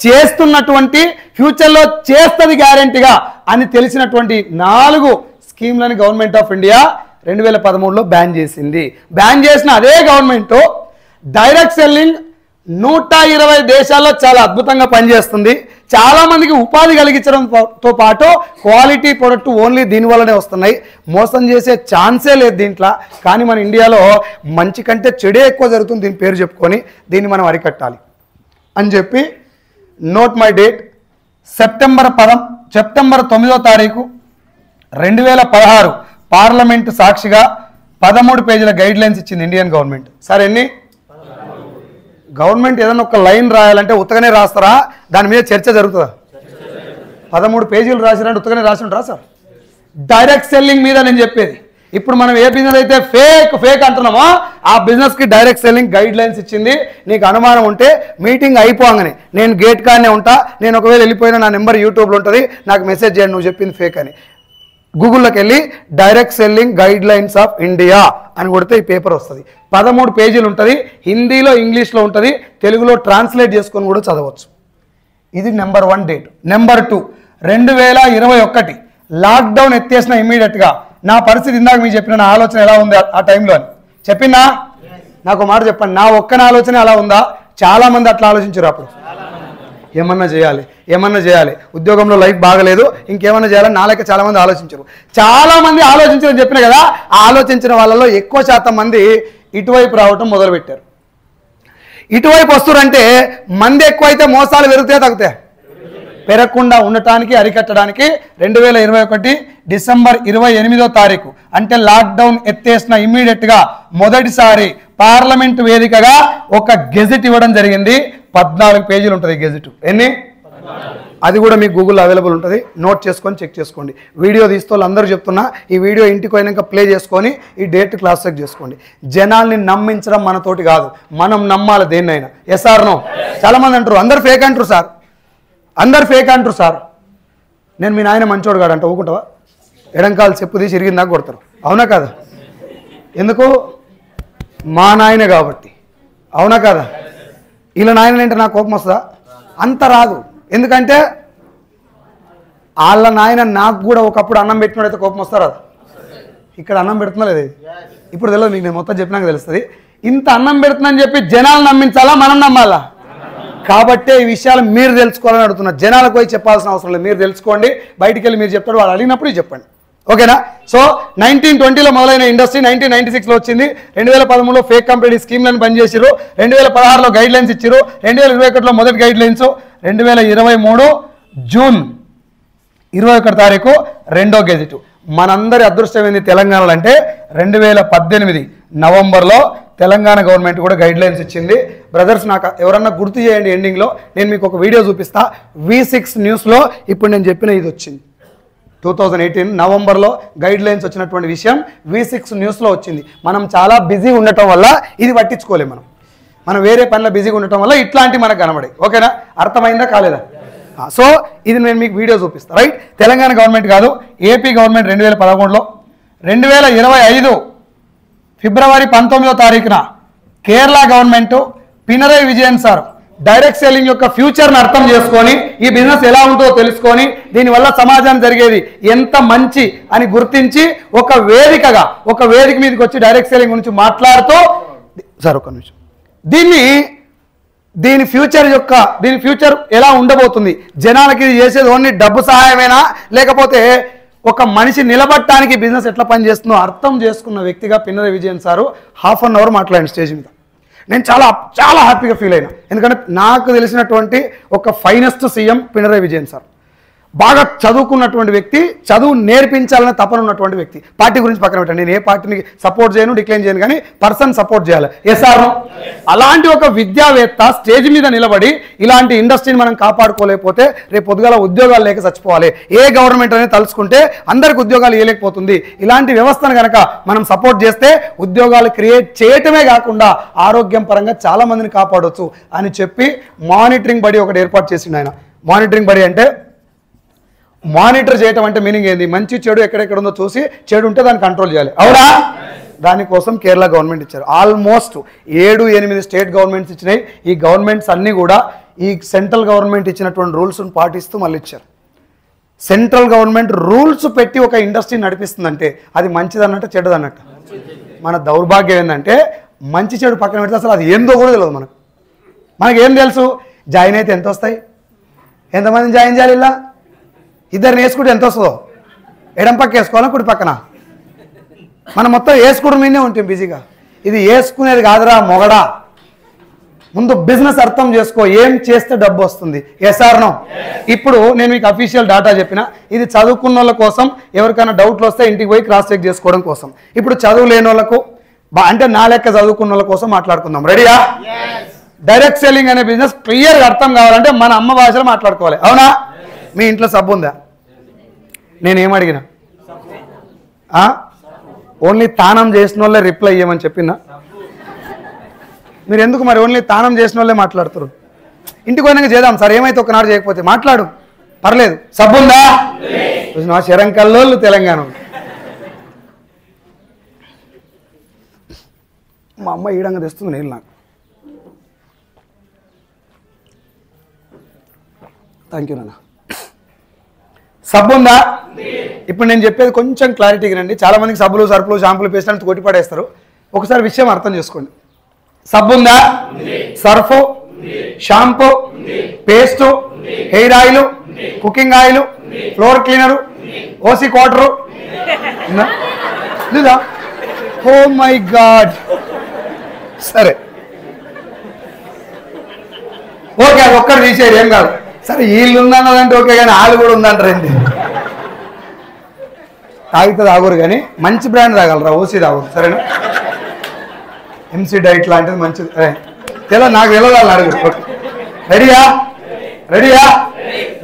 చేస్తున్నటువంటి ఫ్యూచర్లో చేస్తుంది గ్యారెంటీగా అని తెలిసినటువంటి 4 స్కీమ్లను గవర్నమెంట్ ఆఫ్ ఇండియా 2013లో బ్యాన్ చేసింది. బ్యాన్ చేసిన అదే గవర్నమెంట్ డైరెక్ట్ సెల్లింగ్ 120 దేశాల్లో చాలా అద్భుతంగా పనిచేస్తుంది. చాలామందికి ఉపాధి కలిగించడంతో పాటు క్వాలిటీ ప్రొడక్ట్ ఓన్లీ దీనివల్లనే వస్తున్నాయి. మోసం చేసే ఛాన్సే లేదు దీంట్లో. కానీ మన ఇండియాలో మంచి కంటే చెడే ఎక్కువ జరుగుతుంది. దీని పేరు చెప్పుకొని దీన్ని మనం అరికట్టాలి అని చెప్పి నోట్ మై డేట్ సెప్టెంబర్ 9వ తారీఖు 2016 పార్లమెంట్ సాక్షిగా 13 పేజీల గైడ్ లైన్స్ ఇచ్చింది ఇండియన్ గవర్నమెంట్. సార్ ఎన్ని? గవర్నమెంట్ ఏదైనా ఒక లైన్ రాయాలంటే ఉత్తగానే రాస్తారా, దాని మీద చర్చ జరుగుతుందా? 13 పేజీలు రాసినట్టు ఉత్తగానే రాసి ఉంటారా సార్? డైరెక్ట్ సెల్లింగ్ మీద నేను చెప్పేది. ఇప్పుడు మనం ఏ బిజినెస్ అయితే ఫేక్ అంటున్నామో ఆ బిజినెస్కి డైరెక్ట్ సెల్లింగ్ గైడ్ లైన్స్ ఇచ్చింది. నీకు అనుమానం ఉంటే మీటింగ్ అయిపోగానే నేను గేట్ కానే ఉంటా, నేను ఒకవేళ వెళ్ళిపోయినా నా నెంబర్ యూట్యూబ్లో ఉంటుంది, నాకు మెసేజ్ చేయండి నువ్వు చెప్పింది ఫేక్ అని. గూగుల్లోకి వెళ్ళి direct selling guide lines of India అని కొడితే ఈ పేపర్ వస్తుంది. 13 పేజీలు ఉంటుంది, హిందీలో ఇంగ్లీష్లో ఉంటుంది, తెలుగులో ట్రాన్స్లేట్ చేసుకొని కూడా చదవచ్చు. ఇది నెంబర్ 1 డేట్. నెంబర్ 2 2021 లాక్డౌన్ ఎత్తేసిన ఇమ్మీడియట్గా నా పరిస్థితి ఇందాక మీకు చెప్పిన నా ఆలోచన ఎలా ఉంది ఆ టైంలో అని చెప్పినా? నాకు మాట చెప్పండి, నా ఒక్కన ఆలోచన అలా ఉందా? చాలామంది అట్లా ఆలోచించారు. అప్పుడు ఏమన్నా చేయాలి, ఉద్యోగంలో లైఫ్ బాగలేదు, ఇంకేమన్నా చేయాలని నా లెక్క చాలామంది ఆలోచించారు. చాలామంది ఆలోచించారని చెప్పిన కదా, ఆ ఆలోచించిన వాళ్ళలో ఎక్కువ శాతం మంది ఇటువైపు రావటం మొదలుపెట్టారు. ఇటువైపు వస్తురంటే మంది ఎక్కువైతే మోసాలు పెరుగుతాయి తగ్గుతాయి? పెరగకుండా ఉండటానికి అరికట్టడానికి 2021 డిసెంబర్ 28వ తారీఖు అంటే లాక్డౌన్ ఎత్తేసిన ఇమ్మీడియట్గా మొదటిసారి పార్లమెంట్ వేదికగా ఒక గెజెట్ ఇవ్వడం జరిగింది. 14 పేజీలు ఉంటుంది గెజెట్. ఎన్ని? అది కూడా మీకు గూగుల్లో అవైలబుల్ ఉంటుంది, నోట్ చేసుకొని చెక్ చేసుకోండి. వీడియో తీస్తే అందరూ చెప్తున్నా, ఈ వీడియో ఇంటికి పోయినాక ప్లే చేసుకొని ఈ డేట్ క్లాస్ చెక్ చేసుకోండి. జనాల్ని నమ్మించడం మనతోటి కాదు, మనం నమ్మాలి దేన్నైనా. Yes or no? చాలామంది అంటారు అందరు ఫేక్ అంటారు సార్. అందరు ఫేక్ అంటారు సార్. నేను మీ నాయన మంచోడు కాడు అంట, ఊకుంటావా? ఎడంకాలు చెప్పు తీసి ఇరిగిందాకా కొడతారు, అవునా కదా? ఎందుకు? మా నాయన కాబట్టి, అవునా కదా? వీళ్ళ నాయన అంటే నాకు కోపం వస్తుందా? అంత రాదు. ఎందుకంటే వాళ్ళ నాయన నాకు కూడా ఒకప్పుడు అన్నం పెట్టినోడైతే కోపం వస్తారా? ఇక్కడ అన్నం పెడుతున్నా లేదు, ఇప్పుడు తెలియదు మీకు, నేను మొత్తం చెప్పినాక తెలుస్తుంది. ఇంత అన్నం పెడుతుందని చెప్పి జనాలు నమ్మించాలా, మనం నమ్మాలా? కాబట్టే ఈ విషయాలు మీరు తెలుసుకోవాలని అడుగుతున్నా. జనాలకు పోయి చెప్పాల్సిన అవసరం లేదు, మీరు తెలుసుకోండి. బయటికి వెళ్ళి మీరు చెప్తాడు, వాళ్ళు అడిగినప్పుడు చెప్పండి, ఓకేనా? సో 1920లో మొదలైన ఇండస్ట్రీ 1996లో వచ్చింది. 2013లో ఫేక్ కంపెనీ స్కీమ్లను బంద్ చేసిరు. 2016లో గైడ్ లైన్స్ ఇచ్చారు. 2021లో మొదటి గైడ్ లైన్స్. 2023 జూన్ 21 తారీఖు రెండో గెజిట్. మనందరి అదృష్టం ఏంది తెలంగాణలో అంటే 2018 నవంబర్లో తెలంగాణ గవర్నమెంట్ కూడా గైడ్ లైన్స్ ఇచ్చింది. బ్రదర్స్, నాకు ఎవరన్నా గుర్తు చేయండి, ఎండింగ్లో నేను మీకు ఒక వీడియో చూపిస్తా. V6 న్యూస్లో ఇప్పుడు నేను చెప్పిన ఇది వచ్చింది. 2018 నవంబర్లో గైడ్ లైన్స్ వచ్చినటువంటి విషయం V6 న్యూస్లో వచ్చింది. మనం చాలా బిజీ ఉండటం వల్ల ఇది పట్టించుకోలేము. మనం వేరే పనిలో బిజీగా ఉండటం వల్ల ఇట్లాంటివి మనకు కనబడాయి, ఓకేనా? అర్థమైందా కాలేదా? సో ఇది నేను మీకు వీడియో చూపిస్తాను, రైట్? తెలంగాణ గవర్నమెంట్ కాదు, ఏపీ గవర్నమెంట్ 2011లో 2025 ఫిబ్రవరి 19వ తారీఖున Kerala government Pinarayi Vijayan sir direct selling యొక్క ఫ్యూచర్ని అర్థం చేసుకొని ఈ బిజినెస్ ఎలా ఉంటుందో తెలుసుకొని దీనివల్ల సమాజానికి జరిగేది ఎంత మంచి అని గుర్తించి ఒక వేదిక మీదకి వచ్చి డైరెక్ట్ సెల్లింగ్ గురించి మాట్లాడుతూ, సార్ ఒక నిమిషం, దీని ఫ్యూచర్ ఎలా ఉండబోతుంది, జనాలకి ఇది చేసేది ఓన్లీ డబ్బు సహాయమేనా, లేకపోతే ఒక మనిషి నిలబడటానికి బిజినెస్ ఎట్లా పనిచేస్తుందో అర్థం చేసుకున్న వ్యక్తిగా Pinarayi Vijayan sir ½ an hour మాట్లాడిన స్టేజ్ మీద. నేను చాలా చాలా హ్యాపీగా ఫీల్ అయినా, ఎందుకంటే నాకు తెలిసినటువంటి ఒక finest CM Pinarayi Vijayan sir. బాగా చదువుకున్నటువంటి వ్యక్తి, చదువు నేర్పించాలనే తపన ఉన్నటువంటి వ్యక్తి. పార్టీ గురించి పక్కన పెట్టండి, నేను ఏ పార్టీని సపోర్ట్ చేయను, డిక్లైన్ చేయను, కానీ పర్సన్ సపోర్ట్ చేయాలి. ఎస్ఆర్ అలాంటి ఒక విద్యావేత్త స్టేజ్ మీద నిలబడి ఇలాంటి ఇండస్ట్రీని మనం కాపాడుకోలేకపోతే రేపు పొద్దుగాల ఉద్యోగాలు లేక చచ్చిపోవాలి. ఏ గవర్నమెంట్ అనేది తలుచుకుంటే అందరికి ఉద్యోగాలు ఇవ్వలేకపోతుంది. ఇలాంటి వ్యవస్థను కనుక మనం సపోర్ట్ చేస్తే ఉద్యోగాలు క్రియేట్ చేయటమే కాకుండా ఆరోగ్యం పరంగా చాలా మందిని కాపాడవచ్చు అని చెప్పి మానిటరింగ్ బడి ఒకటి ఏర్పాటు చేసిండు ఆయన. మానిటరింగ్ బడి అంటే, మానిటర్ చేయటం అంటే మీనింగ్ ఏంది? మంచి చెడు ఎక్కడెక్కడ ఉందో చూసి, చెడు ఉంటే దాన్ని కంట్రోల్ చేయాలి, అవునా? దానికోసం కేరళ గవర్నమెంట్ ఇచ్చారు. ఆల్మోస్ట్ 7-8 స్టేట్ గవర్నమెంట్స్ ఇచ్చినాయి. ఈ గవర్నమెంట్స్ అన్నీ కూడా ఈ సెంట్రల్ గవర్నమెంట్ ఇచ్చినటువంటి రూల్స్ను పాటిస్తూ మళ్ళీ ఇచ్చారు. సెంట్రల్ గవర్నమెంట్ రూల్స్ పెట్టి ఒక ఇండస్ట్రీ నడిపిస్తుందంటే అది మంచిదన్నట్టు చెడ్డదన్నట్టు. మన దౌర్భాగ్యం ఏంటంటే మంచి చెడు పక్కన పెడితే అసలు అది ఏందో కూడా తెలియదు మనకేం తెలుసు? జాయిన్ అయితే ఎంత వస్తాయి, ఎంతమందిని జాయిన్ చేయాలి, ఇలా ఇద్దరిని వేసుకుంటే ఎంత వస్తుందో, ఎడం పక్క వేసుకోవాలా కుడి పక్కన, మనం మొత్తం వేసుకోవడం మీదే ఉంటాం బిజీగా. ఇది వేసుకునేది కాదురా మొగడా, ముందు బిజినెస్ అర్థం చేసుకో, ఏం చేస్తే డబ్బు వస్తుంది. Yes or no? ఇప్పుడు నేను మీకు అఫీషియల్ డాటా చెప్పిన, ఇది చదువుకున్న వాళ్ళ కోసం, ఎవరికైనా డౌట్లు వస్తే ఇంటికి పోయి క్రాస్ చెక్ చేసుకోవడం కోసం. ఇప్పుడు చదువు లేని వాళ్ళకు అంటే నా లెక్క చదువుకున్న వాళ్ళ కోసం మాట్లాడుకుందాం, రెడీయా? డైరెక్ట్ సెల్లింగ్ అనే బిజినెస్ క్లియర్గా అర్థం కావాలంటే మన అమ్మ భాషలో మాట్లాడుకోవాలి, అవునా? మీ ఇంట్లో సబ్బు ఉందా? నేనేం అడిగినా ఓన్లీ తానం చేసిన వాళ్ళే రిప్లై ఇవ్వమని చెప్పినా? మీరు ఎందుకు మరి ఓన్లీ తానం చేసిన వాళ్ళే మాట్లాడుతారు? ఇంటికి పోయినాక చేద్దాం సార్, ఏమైతే ఒకనాడు చేయకపోతే మాట్లాడు, పర్లేదు. సబ్బు ఉందా? నా శరంకల్లోళ్ళు తెలంగాణ. మా అమ్మ ఈడంగా తెస్తుంది నీళ్ళు నాకు. థ్యాంక్ యూ నాన్న. సబ్బు ఉందా? ఇప్పుడు నేను చెప్పేది కొంచెం క్లారిటీగా రండి. చాలామందికి సబ్బులు, సరుపులు, షాంపులు, పేస్ట్ అని కొట్టి పడేస్తారు. ఒకసారి విషయం అర్థం చేసుకోండి. సబ్బు ఉందా? Surf, shampoo, paste, hair oil, cooking oil, floor cleaner, OC quarter లేదా? Oh my god. సరే ఓకే, అది ఒక్కటి తీసేది ఏం కాదు. సరే వీళ్ళు ఉందన్నదంటే ఓకే, కానీ వాళ్ళు కూడా ఉందంటారు ఏంటి? తాగితే తాగురు, కానీ మంచి బ్రాండ్ తాగలరా, ఓసీ తాగురు, సరేనా? ఎంసీ డైట్ లాంటిది మంచిది. నాకు వెళ్ళాలి అడుగు. రెడీయా?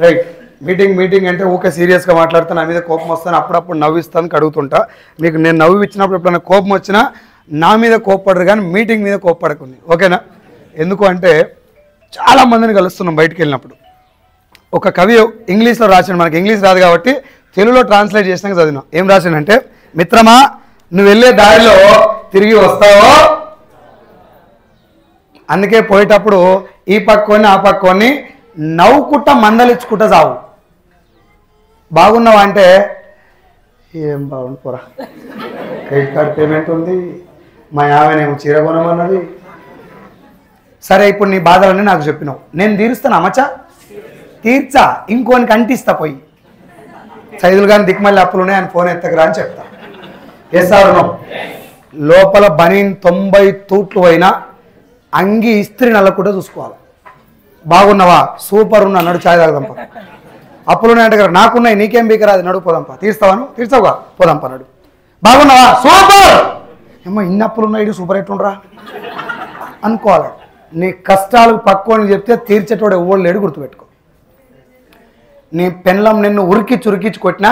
రైట్. మీటింగ్ అంటే ఊకే సీరియస్గా మాట్లాడితే నా మీద కోపం వస్తాను, అప్పుడప్పుడు నవ్విస్తాను, అడుగుతుంటా. మీకు నేను నవ్వు ఇచ్చినప్పుడు ఎప్పుడైనా కోపం వచ్చినా నా మీద కోప్పడరు, కానీ మీటింగ్ మీద కోప్పడకుంది, ఓకేనా? ఎందుకు అంటే చాలామందిని కలుస్తున్నాం బయటికి వెళ్ళినప్పుడు. ఒక కవి ఇంగ్లీష్లో రాసాడు, మనకి ఇంగ్లీష్ రాదు కాబట్టి తెలుగులో ట్రాన్స్లేట్ చేసినాక చదివినాం. ఏం రాసాడంటే, మిత్రమా నువ్వు వెళ్ళే దారిలో తిరిగి వస్తావో, అందుకే పోయేటప్పుడు ఈ పక్కోని ఆ పక్కోని నవ్వుకుంట మందలించుకుంటా చావు. బాగున్నావా అంటే ఏం బాగుంది పోరా, క్రెడిట్ కార్డ్ పేమెంట్ ఉంది, మా ఆమెనేమో చీర కొనమన్నది. సరే ఇప్పుడు నీ బాధలన్నీ నాకు చెప్పినావు, నేను తీరుస్తాను అమ్మచా, తీర్చా, ఇంకోనికి అంటిస్తా పోయి. సైదులు కానీ దిక్కుమల్లి అప్పులు ఉన్నాయి, ఆయన ఫోన్ ఎత్తకరా అని చెప్తా. Yes or no? లోపల బనీన్ 90 తూట్లు అయినా అంగి ఇస్త్రీ నల్లకుండా చూసుకోవాలి. బాగున్నావా, సూపర్ ఉన్నా, నడు ఛాయ్ తాగదంపా. అప్పులు ఉన్నాయంటే కదా, నాకున్నాయి నీకేం బీకరాదు, నడు పోదాంపా. తీర్స్తావాను, తీర్చావుగా, పోదాంపా నడు. బాగున్నావా, సూపర్. ఏమో ఇన్ని అప్పులు ఉన్నాయి, సూపర్ ఎట్లుండ్రా అనుకోవాలి. నీ కష్టాలు పక్కోని చెప్తే తీర్చేటోడు ఎవడు లేడు, గుర్తుపెట్టుకో. నీ పెళ్ళం నిన్ను ఉరికిచ్చి కొట్టినా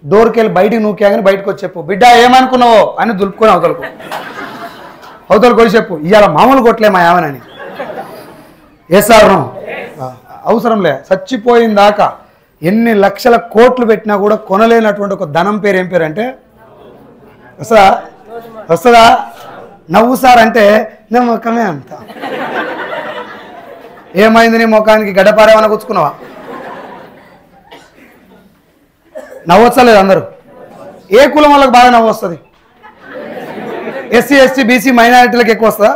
డోర్కి వెళ్ళి బయటికి నూకాగానే బయటకు వచ్చి చెప్పు, బిడ్డ ఏమనుకున్నావో అని దులుపుకొని అవతలకు వచ్చి చెప్పు, ఇవాళ మామూలు కొట్టలే మా ఏమనని. ఏసారు అవసరం లే. చచ్చిపోయిన దాకా ఎన్ని లక్షల కోట్లు పెట్టినా కూడా కొనలేనటువంటి ఒక ధనం పేరు ఏం పేరు అంటే వస్తుందా? నవ్వు సార్ అంటే నా ముఖమే అంత. ఏమైంది నీ ముఖానికి, గడ్డపారేమన్నా కూర్చుకున్నావా? నవ్వొచ్చలేదు అందరూ. ఏ కులం వాళ్ళకి బాగా నవ్వు వస్తుంది? ఎస్సీ ఎస్టీ బీసీ మైనారిటీలకు ఎక్కువ వస్తుందా?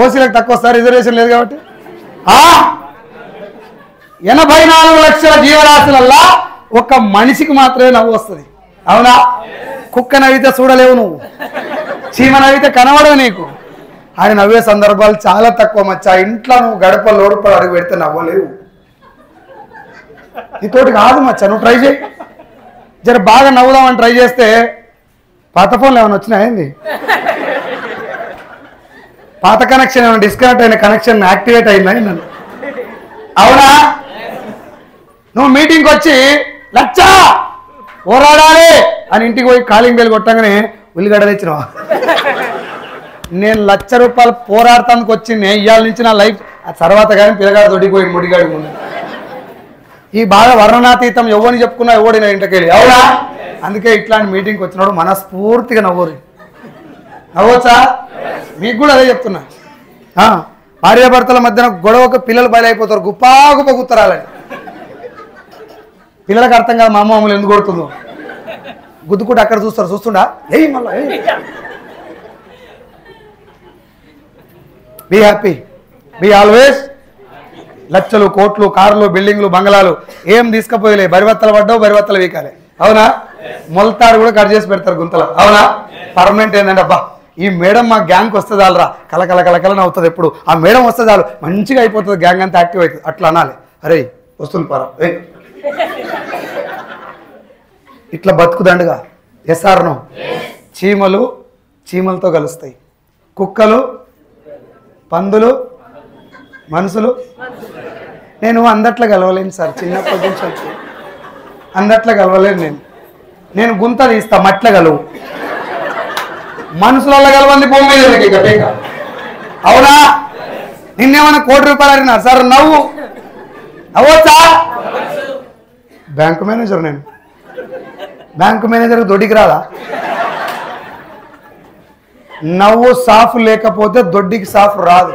ఓసీలకు తక్కువ వస్తుందా? రిజర్వేషన్ లేదు కాబట్టి. 84 లక్షల జీవరాశులల్లా ఒక మనిషికి మాత్రమే నవ్వు వస్తుంది. అవునా? కుక్క నవ్వితే చూడలేవు నువ్వు, చీమ నవ్వితే కనబడవు నీకు. ఆయన నవ్వే సందర్భాలు చాలా తక్కువ మచ్చా. ఇంట్లో నువ్వు గడప లోడుపడి అడుగు పెడితే నవ్వలేవు. నీతోటి కాదు మచ్చా, నువ్వు ట్రై చేయి. జర బాగా నవ్వుదామని ట్రై చేస్తే పాత ఫోన్లు ఏమైనా వచ్చినాయింది, పాత కనెక్షన్ ఏమైనా డిస్కనెక్ట్ అయిన కనెక్షన్ యాక్టివేట్ అయిందని నన్ను. అవునా? నువ్వు మీటింగ్కి వచ్చి లచ్చా పోరాడాలి అని ఇంటికి పోయి కాలింగ్ బెల్ కొట్టగానే ఉల్లిగడ్డ తెచ్చినావా? నేను ₹1,00,000 పోరాడటానికి వచ్చింది. ఇవాళ నుంచి నా లైఫ్ ఆ తర్వాత కానీ పిల్లగాడు దొడ్డిపోయి ముడిగాడు ముందు. ఈ బాగా వర్ణనాతీతం ఎవరిని చెప్పుకున్నా ఎవడిన ఇంటికి వెళ్ళి. అవునా? అందుకే ఇట్లాంటి మీటింగ్కి వచ్చినాడు మనస్ఫూర్తిగా నవ్వరు. నవ్వచ్చా? మీకు కూడా అదే చెప్తున్నా. భార్యాభర్తల మధ్యన గొడవకు పిల్లలు బయలైపోతారు, గుప్పా గుత్తరాలని. పిల్లలకు అర్థం కాదు మా అమ్మ మమ్మల్ని ఎందుకు కొడుతుందో. గుద్దుకుంటే అక్కడ చూస్తారు, చూస్తుండా ఏయ్ మళ్ళా. Be happy, be always. లక్షలు కోట్లు కార్లు బిల్డింగ్లు బంగళాలు ఏం తీసుకుపోయలే. బరివత్తలు పడ్డావు, బరివత్తలు వీకాలే. అవునా? మొలతాడు కూడా కట్ చేసి పెడతారు గుంతలు. అవునా? పర్మనెంట్ ఏంటంటే అబ్బా ఈ మేడం మా గ్యాంగ్కి వస్తే చాలరా, కలకల నవ్వుతుంది. ఎప్పుడు ఆ మేడం వస్తే చాలు మంచిగా అయిపోతుంది, గ్యాంగ్ అంతా యాక్టివ్ అవుతుంది. అట్లా అనాలి. అరే వస్తుంది పరా, ఇట్లా బతుకుదండుగా. ఎస్ఆర్నో? చీమలు చీమలతో కలుస్తాయి, కుక్కలు పందులు మనుషులు. నేను అందట్లో కలవలేను సార్, చిన్నప్పటి నుంచి అందట్లో కలవలేను. నేను గుంత తీస్తా, మట్ల కలవు. మనుషులలో కలవంది భూమి మీద. అవునా? నిన్నేమన్నా ₹1,00,00,000 అడిగినారు సార్, నవ్వచ్చా? బ్యాంకు మేనేజర్, నేను బ్యాంకు మేనేజర్ దొడ్డికి రాదా? నవ్వు సాఫ్ లేకపోతే దొడ్డికి సాఫ్ రాదు.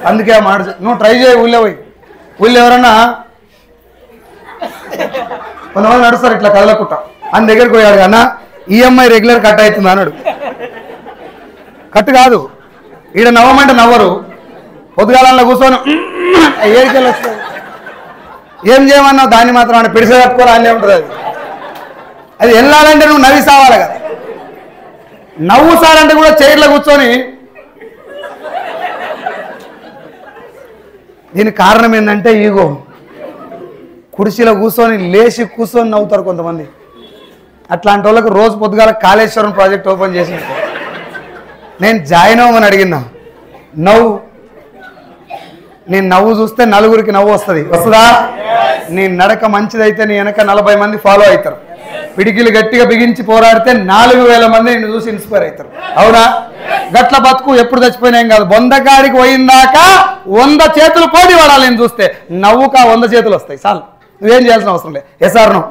అందుకే ఆ మాట నువ్వు ట్రై చేయి. ఊళ్ళో పోయి ఊళ్ళో ఎవరన్నా కొంతమంది నడుస్తారు ఇట్లా కదలకుట్ట అని దగ్గరికి పోయాడు, అన్న ఈఎంఐ రెగ్యులర్ కట్ అవుతుంది అన్నాడు. కట్టు కాదు, ఈడ నవ్వమంటే నవ్వరు. పొద్దుగాలలో కూర్చొని ఏడికెళ్ళి వస్తుంది. ఏం చేయమన్నావు దాన్ని మాత్రం అని పిడిసే కట్టుకోవాలి, అన్నీ ఉంటుంది. అది వెళ్ళాలంటే నువ్వు నవ్వి సావాలి కదా. నవ్వు సారంటే కూడా చైర్లో కూర్చొని. దీనికి కారణం ఏంటంటే ఈగో. కుర్చీలో కూర్చొని లేచి కూర్చొని నవ్వుతారు కొంతమంది. అట్లాంటి వాళ్ళకు రోజు పొద్దుగాల కాళేశ్వరం ప్రాజెక్ట్ ఓపెన్ చేసి నేను జాయిన్ అవ్వమని అడిగినా. నేను నవ్వు చూస్తే నలుగురికి నవ్వు వస్తుందా? నీ నడక మంచిదైతే నీ వెనక 40 మంది ఫాలో అవుతారు. పిడికిలు గట్టిగా బిగించి పోరాడితే 4,000 మంది నిన్ను చూసి ఇన్స్పైర్ అవుతారు. అవునా? గట్ల బతుకు ఎప్పుడు చచ్చిపోయినా ఏం కాదు. బొందగాడికి పోయిందాక 100 చేతులు పోటీ పడాలి. నేను చూస్తే నవ్వుక 100 చేతులు వస్తాయి. చాలు, నువ్వేం చేయాల్సిన అవసరం లేదు. ఎసార్ను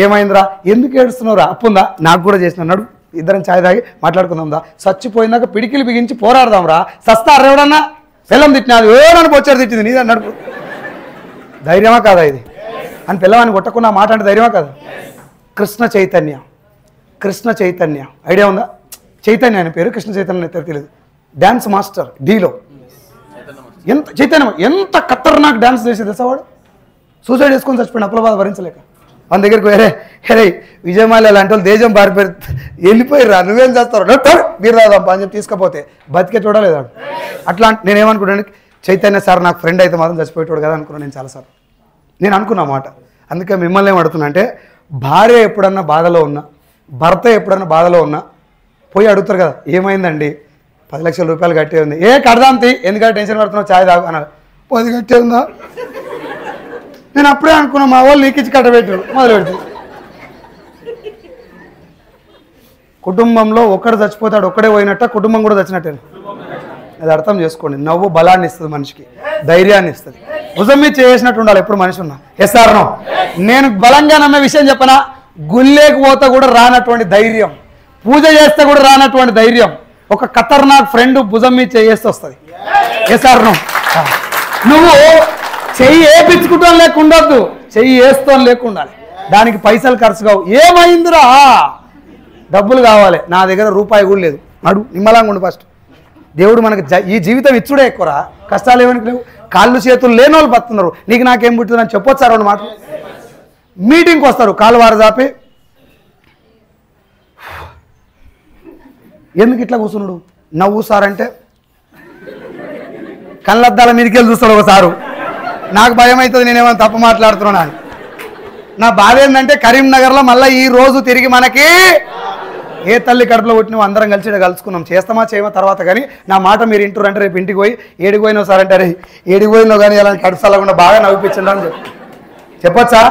ఏమైందిరా, ఎందుకు ఏడుస్తున్నావురా, అప్పుందా, నాకు కూడా చేసిన, నడు ఇద్దరం ఛాయ్ తాగి మాట్లాడుకుందాందా, చచ్చిపోయిందాక పిడికిలు బిగించి పోరాడదాంరా, సస్తారు ఎవడన్నా పిల్లం తిట్టినది ఎవరన్నా బొచ్చారు తిట్టింది నీ నడుపు, ధైర్యమా కాదా ఇది అని పిల్లవాడిని కొట్టకుండా మాట అంటే ధైర్యమా కాదా? కృష్ణ చైతన్య, కృష్ణ చైతన్య ఐడియా ఉందా? చైతన్య ఆయన పేరు, కృష్ణ చైతన్య తెలియదు. డ్యాన్స్ మాస్టర్ డీలో ఎంత చైతన్యం, ఎంత ఖతర్నాక్ డ్యాన్స్ చేసి తెలుసా వాడు. సూసైడ్ చేసుకొని చచ్చిపోయిన అప్పుల బాధ భరించలేక మన దగ్గరికి వేరే విజయమాల అలాంటి వాళ్ళు దేశం పారిపోయి వెళ్ళిపోయిరా, నువ్వేం చేస్తావు మీరు రాదాంపా అని చెప్పి తీసుకపోతే బతికే చూడలేదు. అట్లా నేనేమనుకున్నాను, చైతన్య సార్ నాకు ఫ్రెండ్ అయితే మాత్రం చచ్చిపోయేటోడు కదా అనుకున్నాను నేను చాలాసార్లు. నేను అనుకున్నా మాట. అందుకే మిమ్మల్ని ఏమడుతున్నా అంటే, భార్య ఎప్పుడన్నా బాధలో ఉన్నా, భర్త ఎప్పుడన్నా బాధలో ఉన్నా పోయి అడుగుతారు కదా, ఏమైందండి, 10 లక్షల రూపాయలు కట్టే ఉంది, ఏ కడదాంతి ఎందుకంటే టెన్షన్ పడుతున్నావు, ఛాయ్ తాగు అన్నారు. 10 కట్టే ఉందా, నేను అప్పుడే అనుకున్నా మా వాళ్ళు నీకిచ్చి కట్టబెట్టారు మొదలు పెడుతుంది. కుటుంబంలో ఒకడు చచ్చిపోతాడు, ఒక్కడే పోయినట్ట కుటుంబం కూడా చచ్చినట్టే. అది అర్థం చేసుకోండి. నవ్వు బలాన్ని ఇస్తుంది, మనిషికి ధైర్యాన్ని ఇస్తుంది. భుజం మీద చేసినట్టు ఉండాలి ఎప్పుడు మనిషి ఉన్నా. Yes or no? నేను బలంగా నమ్మే విషయం చెప్పనా, గుళ్ళేకి పోతే కూడా రానటువంటి ధైర్యం, పూజ చేస్తే కూడా రానటువంటి ధైర్యం ఒక ఖతర్నాక్ ఫ్రెండ్ భుజం మీద చేస్తే వస్తుంది. Yes or no? నువ్వు చెయ్యి వేపించుకుంటాం లేకుండొద్దు, చెయ్యి వేస్తాం లేకుండాలి. దానికి పైసలు ఖర్చు కావు. ఏమైందిరా, డబ్బులు కావాలి, నా దగ్గర రూపాయి కూడా లేదు, అడు నిమ్మలంగా ఉండు. ఫస్ట్ దేవుడు మనకి ఈ జీవితం ఇచ్చుడే ఎక్కువరా, కష్టాలు ఏమనికి లేవు. కాళ్ళు చేతులు లేని వాళ్ళు బతున్నారు, నీకు నాకేం పుట్టిందని చెప్పొచ్చు సార్ అన్నమాట. మీటింగ్కి వస్తారు కాలు వారు చాపి, ఎందుకు ఇట్లా కూర్చున్నాడు, నవ్వు సార్ అంటే కళ్ళద్దాల మీదకి వెళ్ళి చూస్తాడు ఒకసారు. నాకు భయం అవుతుంది, నేనేమైనా తప్పు మాట్లాడుతున్నా అని. నా బాధ ఏంటంటే కరీంనగర్లో మళ్ళీ ఈ రోజు తిరిగి మనకి ఏ తల్లి కడుపులో పుట్టినో అందరం కలిసి కలుసుకున్నాం. చేస్తామా చేయమా తర్వాత, కానీ నా మాట మీరు ఇంటూరు అంటే రేపు ఇంటికి పోయి ఏడికి పోయినావు సార్ అంటే, అరే ఏడికి పోయినావు కానీ అలాంటి కడుపు చల్లకుండా బాగా నవ్విపించండి అని చెప్పొచ్చా?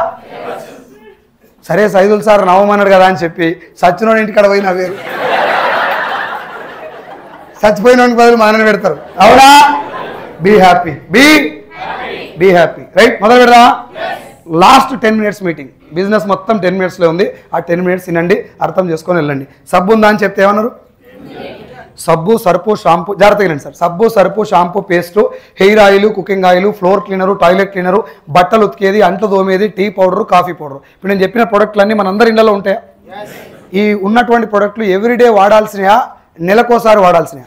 సరే సైదుల్ సార్ నవ్వమన్నాడు కదా అని చెప్పి సచ్చినోడి ఇంటికాడ పోయి నవ్వేరు, చచ్చిపోయినోడికి బదులు మానని పెడతారు. అవునా? Be happy, be happy. Right, మొదలు పెడదామా? లాస్ట్ 10 minutes మీటింగ్, బిజినెస్ మొత్తం 10 minutesలో ఉంది. ఆ 10 minutes వినండి, అర్థం చేసుకొని వెళ్ళండి. సబ్బు ఉందా అని చెప్తే ఏమన్నారు? సబ్బు, సర్పు, షాంపూ, జాగ్రత్తగా వినండి సార్. సబ్బు, Surf, shampoo, paste, hair oil, cooking oil, floor cleaner, toilet cleaner, బట్టలు ఉతికేది, అంట్లు తోమేది, టీ పౌడరు, కాఫీ పౌడరు. ఇప్పుడు నేను చెప్పిన ప్రొడక్ట్లన్నీ మనందరి ఇళ్లలో ఉంటాయా? ఈ ఉన్నటువంటి ప్రొడక్ట్లు ఎవ్రీడే వాడాల్సినయా, నెలకోసారి వాడాల్సినయా?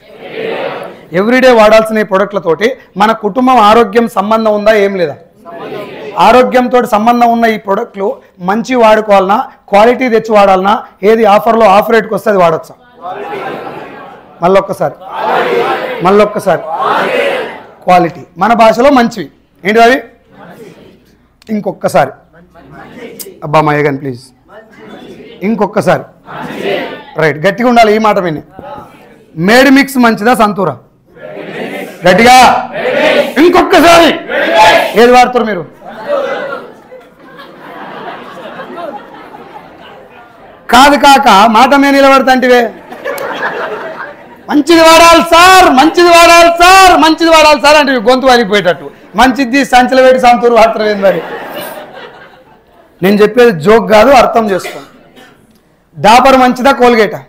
ఎవ్రీడే వాడాల్సిన ఈ ప్రొడక్ట్లతోటి మన కుటుంబం ఆరోగ్యం సంబంధం ఉందా, ఏం లేదా? ఆరోగ్యంతో సంబంధం ఉన్న ఈ ప్రొడక్ట్లు మంచి వాడుకోవాలన్నా, క్వాలిటీ తెచ్చి వాడాలన్నా, ఏది ఆఫర్లో ఆఫర్ రేట్కి వస్తే అది వాడచ్చా? మళ్ళొక్కసారి క్వాలిటీ, మన భాషలో మంచివి ఏంటి అవి? ఇంకొక్కసారి అబ్బా మయ్యగాని ప్లీజ్, ఇంకొక్కసారి రైట్, గట్టిగా ఉండాలి ఈ మాట విని. మేడ్ మిక్స్ మంచిదా సంతూరా? గట్టిగా ఇంకొక్కసారి ఏది వాడతారు మీరు? కాదు కాక మాట మీద నిలబడతాంటివే, మంచిది వాడాలి సార్, మంచిది వాడాలి సార్, మంచిది వాడాలి సార్ అంటే గొంతు వారిపోయేటట్టు. మంచిది సంచలు పెట్టి సంతూరు వాడతారు ఏందని. నేను చెప్పేది జోక్ కాదు, అర్థం చేసుకోండి. డాబర్ మంచిదా కోల్గేటా?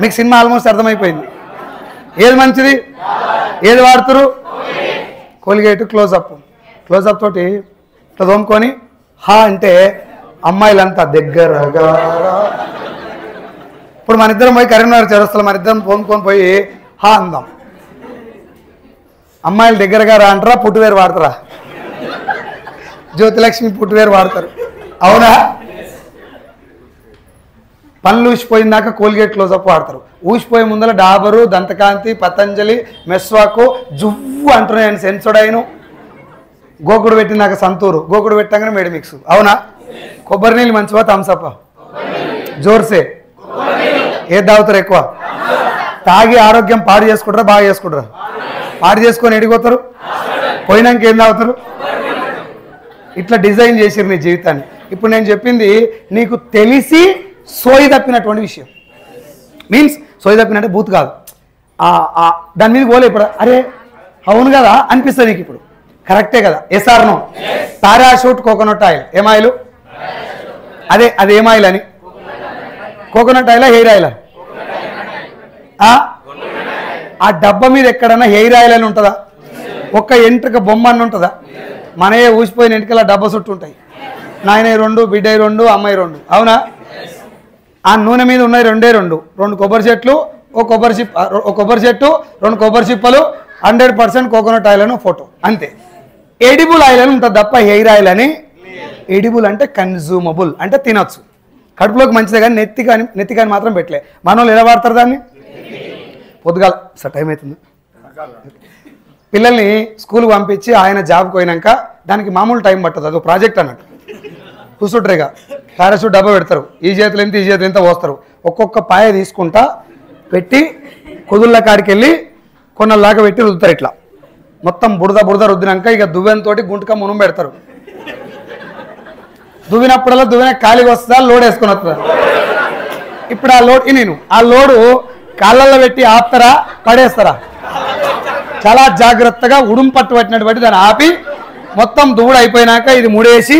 మీకు సినిమా ఆల్మోస్ట్ అర్థమైపోయింది. ఏది మంచిది, ఏది వాడుతురు? కోల్గేట్. క్లోజప్ తోటి ఇట్లా తోముకొని హా అంటే అమ్మాయిలంతా దగ్గరగా. ఇప్పుడు మన ఇద్దరం పోయి కరీంనగర్ చౌరస్తాలో మన ఇద్దరం తోముకొని పోయి హా అందాం. అమ్మాయిలు దగ్గరగా రా అంటారా, పుట్టువేరు వాడతారా? జ్యోతిలక్ష్మి పుట్టువేరు వాడతారు, అవునా? పళ్ళు ఊసిపోయిందాక కోల్గేట్ క్లోజప్ వాడతారు. ఊసిపోయే ముందర డాబరు, దంతకాంతి, పతంజలి, మెస్వాకు, జువ్వు అంటున్నాయని సెన్సోడైను, గోకుడు పెట్టినాక సంతూరు, గోకుడు పెట్టగానే మేడి మిక్స్, అవునా? కొబ్బరి నీళ్ళు మంచివా థమ్సప్? జోర్సే ఏది తాగుతారు ఎక్కువ? తాగి ఆరోగ్యం పాడు చేసుకుంటారా బాగా చేసుకుంటారా? పాడు చేసుకొని ఎడిపోతారు, పోయినాక ఏం తాగుతారు? ఇట్లా డిజైన్ చేసిరు నీ జీవితాన్ని. ఇప్పుడు నేను చెప్పింది నీకు తెలిసి సోయి తప్పినటువంటి విషయం. మీన్స్ సోయి తప్పినంటే బూత్ కాదు, దాని మీద పోలే ఇప్పుడు అరే అవును కదా అనిపిస్తుంది నీకు ఇప్పుడు కరెక్టే కదా yes or no parachute coconut oil ఏం ఆయిల్ అది ఏం ఆయిల్ అని కోకోనట్ ఆయిలా హెయిర్ ఆయిలా ఆ డబ్బా మీద ఎక్కడన్నా హెయిర్ ఆయిల్ అని ఉంటుందా ఒక్క ఎంట్రుక బొమ్మ అని ఉంటుందా మనయే ఊసిపోయిన ఎంట్రుకల డబ్బా చుట్టూ ఉంటాయి నాయన 2 బిడ్డ 2 అమ్మాయి 2 అవునా ఆ నూనె మీద ఉన్నాయి 2 కొబ్బరి చెట్లు ఒక కొబ్బరి చెట్టు 2 కొబ్బరి చిప్పలు 100% కోకోనట్ ఆయిల్ అని ఫోటో అంతే ఎడిబుల్ ఆయిల్ అని ఉంటుంది తప్ప హెయిర్ ఆయిల్ అని ఎడిబుల్ అంటే కన్జ్యూమబుల్ అంటే తినొచ్చు కడుపులోకి మంచిదే కానీ నెత్తి కానీ మాత్రం పెట్టలే మన వాళ్ళు ఎలా వాడతారు దాన్ని పొద్దుగాల సార్ టైం అవుతుంది పిల్లల్ని స్కూల్కి పంపించి ఆయన జాబ్కి పోయినాక దానికి మామూలు టైం పట్టదు అది ప్రాజెక్ట్ అన్నట్టు కూర్చుంటారుగా పారాషూట్ డబ్బా పెడతారు ఈ చేతులు ఎంత పోస్తారు ఒక్కొక్క పాయ తీసుకుంటా పెట్టి కుదుళ్ళ కాడికి వెళ్ళి కొన్నలాగా పెట్టి రుద్దుతారు ఇట్లా మొత్తం బురద రుద్దినాక ఇక దువ్వెనతో గుంటుక మునం పెడతారు దువ్వినప్పుడల్లా దువ్వెన ఖాళీగా వస్తుందా లోడ్ వేసుకొని వస్తుందా ఇప్పుడు ఆ లోడు కాళ్ళల్లో పెట్టి ఆపుతారా పడేస్తారా చాలా జాగ్రత్తగా ఉడుం పట్టు పట్టినట్టు దాన్ని ఆపి మొత్తం దువ్వుడు అయిపోయినాక ఇది ముడేసి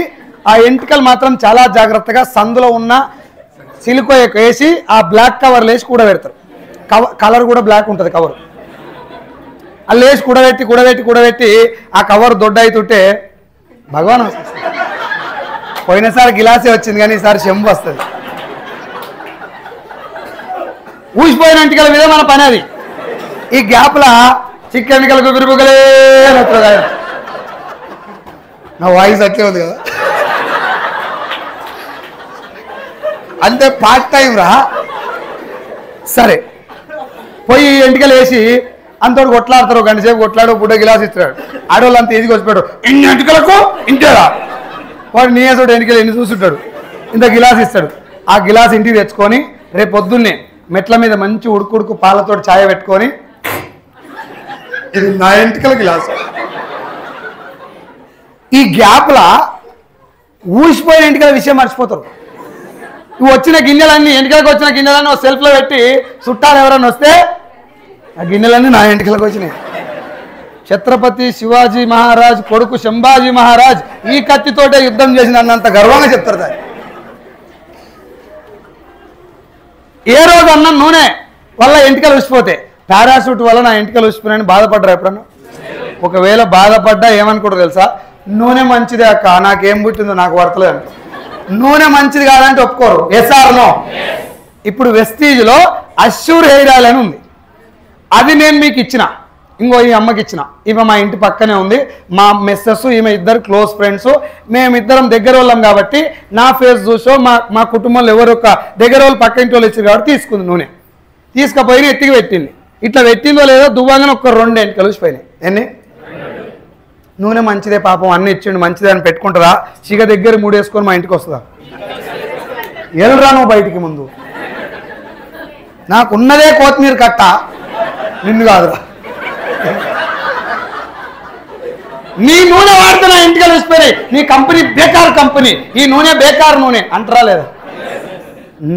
ఆ ఎంటికలు మాత్రం చాలా జాగ్రత్తగా సందులో ఉన్న సిలికో వేసి ఆ బ్లాక్ కవర్లు వేసి కూడబెడతారు కలర్ కూడా బ్లాక్ ఉంటుంది కవర్ అల్లు వేసి కూడబెట్టి ఆ కవర్ దొడ్డ అవుతుంటే భగవాన్ పోయినసారి గిలాసే వచ్చింది కానీ ఈసారి చెంబు వస్తుంది ఊసిపోయిన ఎంటికల మీద మన పని అది ఈ గ్యాప్లా చికెన్ ఎంటికలు గుబిరిబుగలే నా వాయిస్ అట్లే ఉంది కదా అంతే పార్ట్ టైం రా సరే పోయి ఎంటికలు వేసి అంతోడు కొట్లాడతారు గంట సేపు కొట్లాడు బుడ్డ గిలాస్ ఇస్తాడు ఆడవాళ్ళు అంత ఈజీగా వచ్చిపోయాడు ఎన్ని ఎంటికలకు ఇంటేరా వాడు నీయేసోడు ఎంటికలు ఎన్ని చూస్తుంటాడు ఇంత గిలాస్ ఇస్తాడు ఆ గిలాస్ ఇంటికి తెచ్చుకొని రేపు పొద్దున్నే మెట్ల మీద మంచి ఉడుకుడుకు పాలతో ఛాయ పెట్టుకొని ఇది నా ఎంటికల గిలాస్ ఈ గ్యాప్లా ఊసిపోయిన ఎంటికల విషయం మర్చిపోతారు ఇవి వచ్చిన గిన్నెలన్నీ ఎంటికలకు వచ్చిన గిన్నెలన్నీ సెల్ఫ్లో పెట్టి చుట్టాలు ఎవరైనా వస్తే ఆ గిన్నెలన్నీ నా ఎంటికలకు వచ్చినాయి ఛత్రపతి శివాజీ మహారాజ్ కొడుకు శంభాజీ మహారాజ్ ఈ కత్తితోటే యుద్ధం చేసిన అన్నంత గర్వంగా చెప్తారు దాన్ని ఏ రోజు అన్న నూనె వల్ల ఎంటికలు ఉసిపోతే పారాషూట్ వల్ల నా ఎంటికలు ఉసిపోయినాయని బాధపడ్డారు ఎప్పుడన్నా ఒకవేళ బాధపడ్డా ఏమనుకుంటారు తెలుసా నూనె మంచిదే అక్క నాకేం పుట్టిందో నాకు వర్తలేదు నూనె మంచిది కాదంటే ఒప్పుకోరు ఎస్ఆర్ నో ఇప్పుడు వెస్టీజ్లో అష్యూర్ హెయిర్ ఆయిల్ అని ఉంది అది నేను మీకు ఇచ్చిన ఇంకో ఈ అమ్మకి ఇచ్చిన ఈమె మా ఇంటి పక్కనే ఉంది మా మిస్సెస్ ఈమె ఇద్దరు క్లోజ్ ఫ్రెండ్స్ మేమిద్దరం దగ్గర వాళ్ళం కాబట్టి నా ఫేస్ చూసో మా కుటుంబంలో ఎవరొక దగ్గర వాళ్ళు పక్క ఇంటి వాళ్ళు ఇచ్చారు కాబట్టి తీసుకుంది నూనె తీసుకుపోయి ఎత్తికి పెట్టింది ఇట్లా పెట్టిందో లేదో దువ్వంగానే ఒక 2 ఎంటికలు కలిసిపోయినాయి ఎన్ని నూనె మంచిదే పాపం అన్ని ఇచ్చిండు మంచిదే అని పెట్టుకుంటారా చిగ దగ్గర 3 వేసుకొని మా ఇంటికి వస్తుందా వెళ్ళరా నువ్వు బయటికి ముందు నాకున్నదే కొత్తిమీర కట్ట నిన్ను కాదురా నీ నూనె వాడుతున్నా ఇంటికి కలిసిపోయి నీ కంపెనీ బేకార్ కంపెనీ ఈ నూనె బేకార్ నూనె అంటారా లేదా